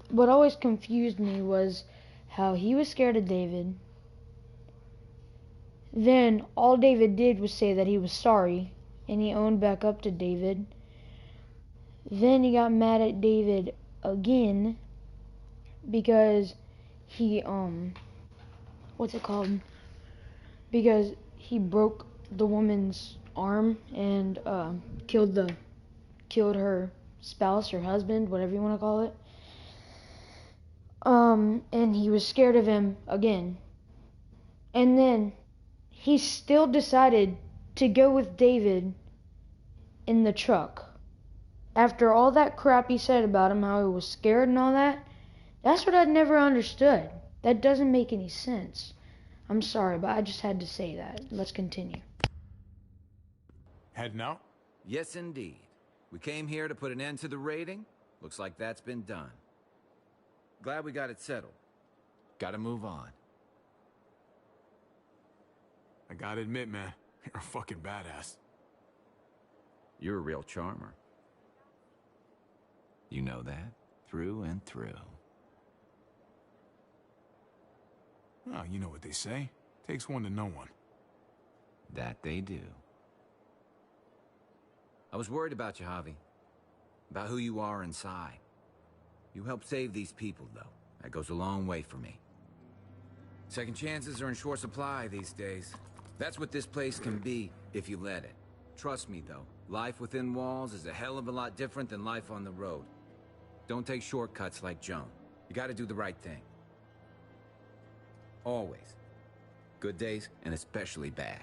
what always confused me was how he was scared of David. Then all David did was say that he was sorry, and he owned back up to David. Then he got mad at David again because he what's it called? Because he broke the woman's arm and killed her spouse or husband, whatever you want to call it. And he was scared of him again. And then he still decided to go with David in the truck. After all that crap he said about him, how he was scared and all that, that's what I'd never understood. That doesn't make any sense. I'm sorry, but I just had to say that. Let's continue. Heading out? Yes, indeed. We came here to put an end to the raiding. Looks like that's been done. Glad we got it settled. Gotta move on. I gotta admit, man, you're a fucking badass. You're a real charmer. You know that, through and through. Oh, you know what they say. Takes one to know one. That they do. I was worried about you, Javi. About who you are inside. You helped save these people, though. That goes a long way for me. Second chances are in short supply these days. That's what this place can be, if you let it. Trust me, though. Life within walls is a hell of a lot different than life on the road. Don't take shortcuts like Joan. You gotta do the right thing. Always. Good days, and especially bad.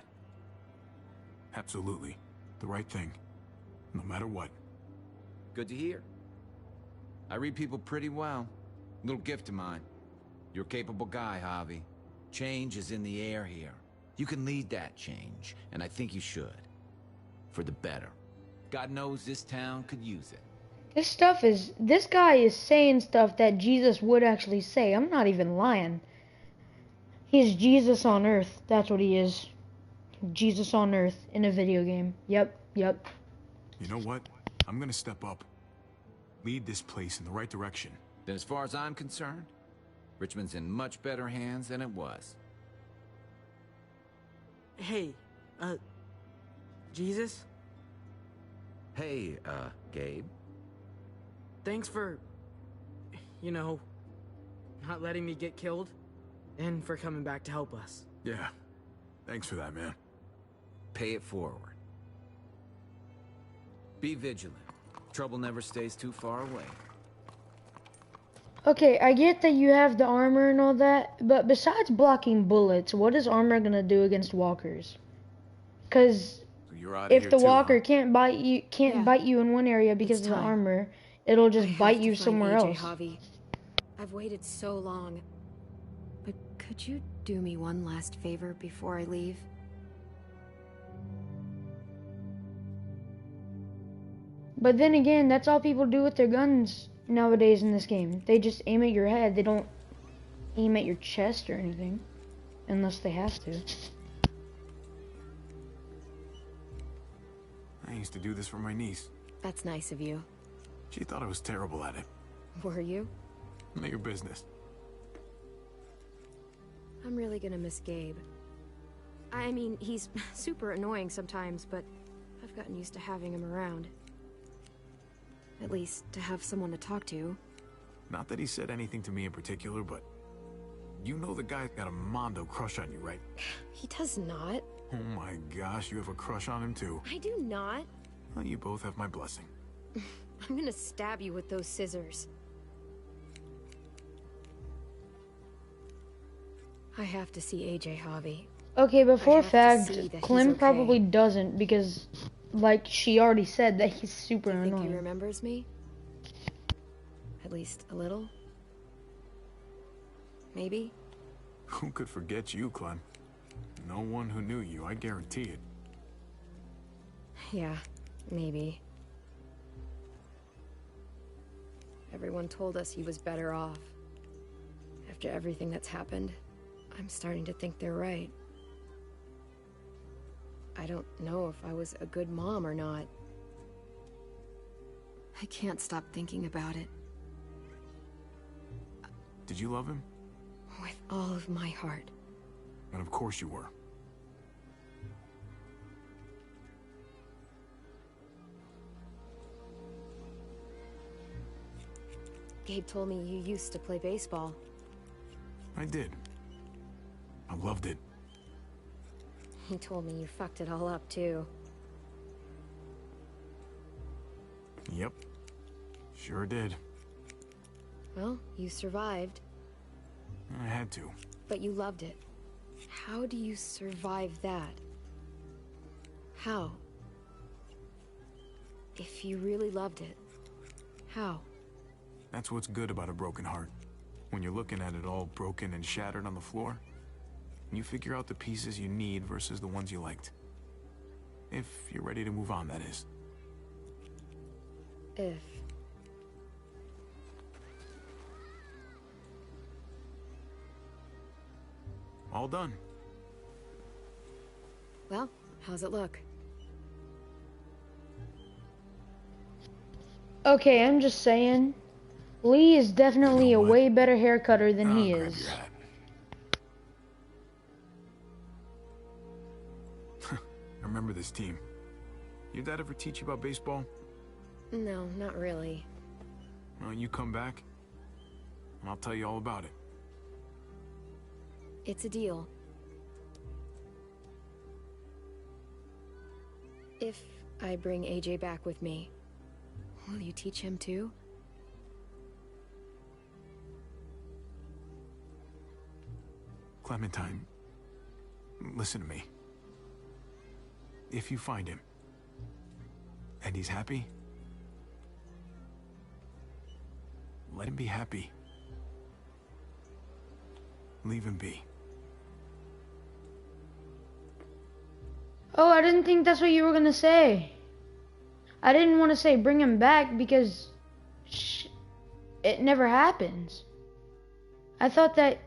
Absolutely. The right thing. No matter what. Good to hear. I read people pretty well. Little gift of mine. You're a capable guy, Javi. Change is in the air here. You can lead that change, and I think you should. For the better. God knows this town could use it. This guy is saying stuff that Jesus would actually say. I'm not even lying. He's Jesus on earth. That's what he is. Jesus on earth in a video game. Yep. You know what? I'm gonna step up. Lead this place in the right direction. Then as far as I'm concerned, Richmond's in much better hands than it was. Hey, Jesus? Hey, Gabe. Thanks for, you know, not letting me get killed, and for coming back to help us. Yeah. Thanks for that, man. Pay it forward. Be vigilant. Trouble never stays too far away. Okay, I get that you have the armor and all that, but besides blocking bullets, what is armor gonna do against walkers? Because if the walker can't bite you in one area because of the armor, it'll just bite you somewhere else. Javi. I've waited so long. But could you do me one last favor before I leave? But then again, that's all people do with their guns nowadays in this game. They just aim at your head. They don't aim at your chest or anything. Unless they have to. I used to do this for my niece. That's nice of you. She thought I was terrible at it. Were you? None of your business. I'm really gonna miss Gabe. I mean, he's super annoying sometimes, but I've gotten used to having him around. At least, to have someone to talk to. Not that he said anything to me in particular, but you know the guy's got a Mondo crush on you, right? He does not. Oh my gosh, you have a crush on him too. I do not. Well, you both have my blessing. I'm gonna stab you with those scissors. I have to see AJ, Javi. Okay, but for a fact, Clem probably doesn't because, like she already said, that he's super annoying. Think he remembers me? At least a little? Maybe? Who could forget you, Clem? No one who knew you, I guarantee it. Yeah, maybe. Everyone told us he was better off. After everything that's happened, I'm starting to think they're right. I don't know if I was a good mom or not. I can't stop thinking about it. Did you love him? With all of my heart. And of course you were. Gabe told me you used to play baseball. I did. I loved it. He told me you fucked it all up, too. Yep. Sure did. Well, you survived. I had to. But you loved it. How do you survive that? How? If you really loved it, how? That's what's good about a broken heart. When you're looking at it all broken and shattered on the floor, you figure out the pieces you need versus the ones you liked. If you're ready to move on, that is. If. All done. Well, how's it look? Okay, I'm just saying, Lee is definitely a way better hair cutter than he is. I remember this team. Your dad ever teach you about baseball? No, not really. Well, you come back, and I'll tell you all about it. It's a deal. If I bring AJ back with me, will you teach him too? Clementine, listen to me. If you find him, and he's happy, let him be happy. Leave him be. Oh, I didn't think that's what you were gonna say. I didn't want to say bring him back because it never happens. I thought that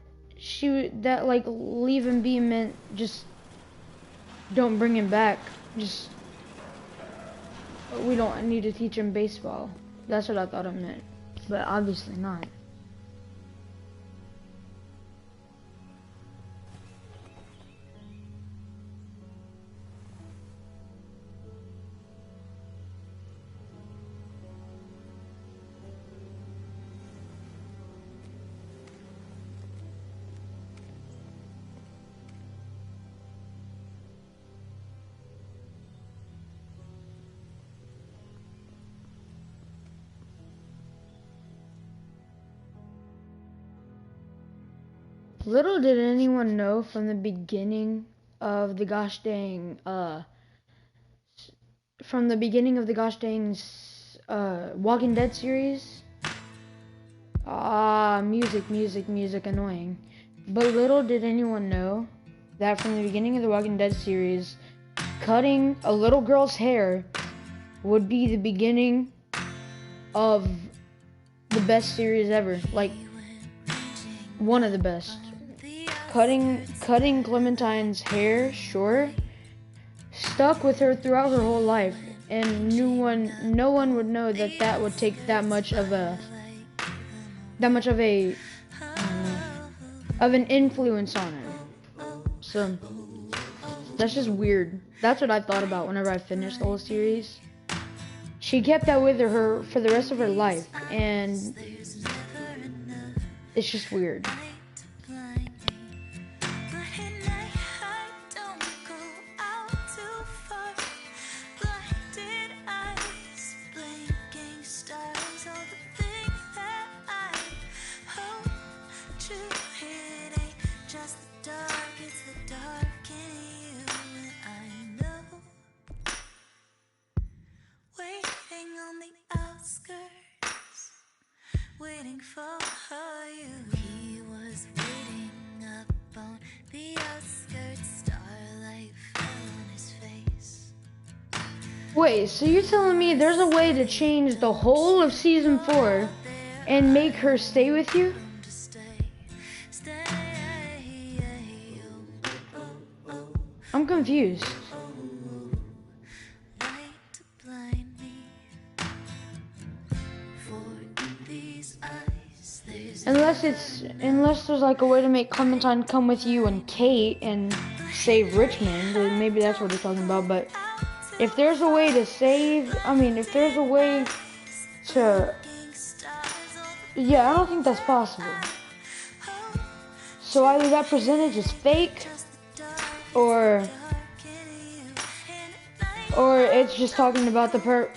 like leave him be meant just don't bring him back. Just we don't need to teach him baseball. That's what I thought it meant, but obviously not. Little did anyone know from the beginning of the gosh dang Walking Dead series. Music annoying. But little did anyone know that from the beginning of the Walking Dead series, cutting a little girl's hair would be the beginning of the best series ever. Like one of the best. Cutting Clementine's hair short stuck with her throughout her whole life, and no one would know that would take that much of an influence on her. So that's just weird. That's what I thought about whenever I finished the whole series. She kept that with her for the rest of her life, and it's just weird. Waiting for you. He was waiting up on the outskirts. Starlight fell on his face. Wait, so you're telling me there's a way to change the whole of season 4 and make her stay with you? I'm confused. unless there's like a way to make Clementine come with you and Kate and save Richmond, then maybe that's what he's talking about. But if there's a way to save, if there's a way to, yeah, I don't think that's possible. So either that percentage is fake, or it's just talking about the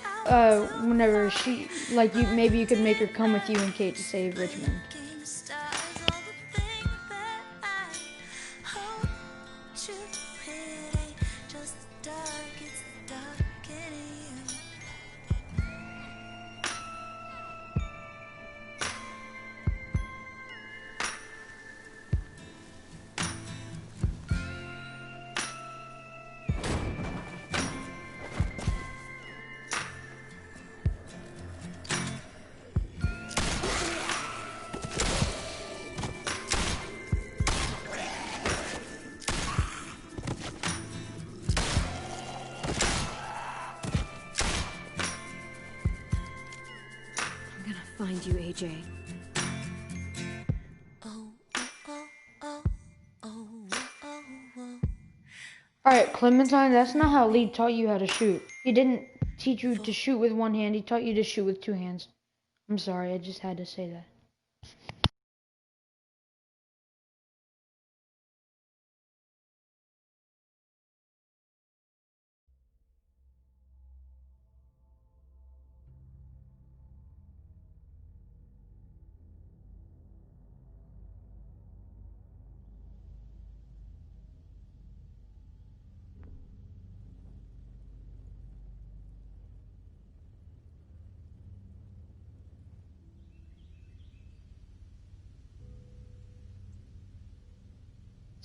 whenever she, like, maybe you could make her come with you and Kate to save Richmond. Find you, AJ. Alright, Clementine, that's not how Lee taught you how to shoot. He didn't teach you to shoot with one hand, he taught you to shoot with two hands. I'm sorry, I just had to say that.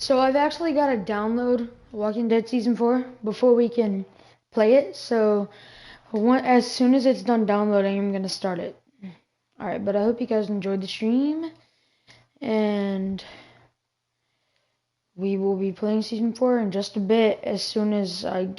So I've actually got to download Walking Dead Season 4 before we can play it. So as soon as it's done downloading, I'm going to start it. Alright, but I hope you guys enjoyed the stream. And we will be playing Season 4 in just a bit as soon as I get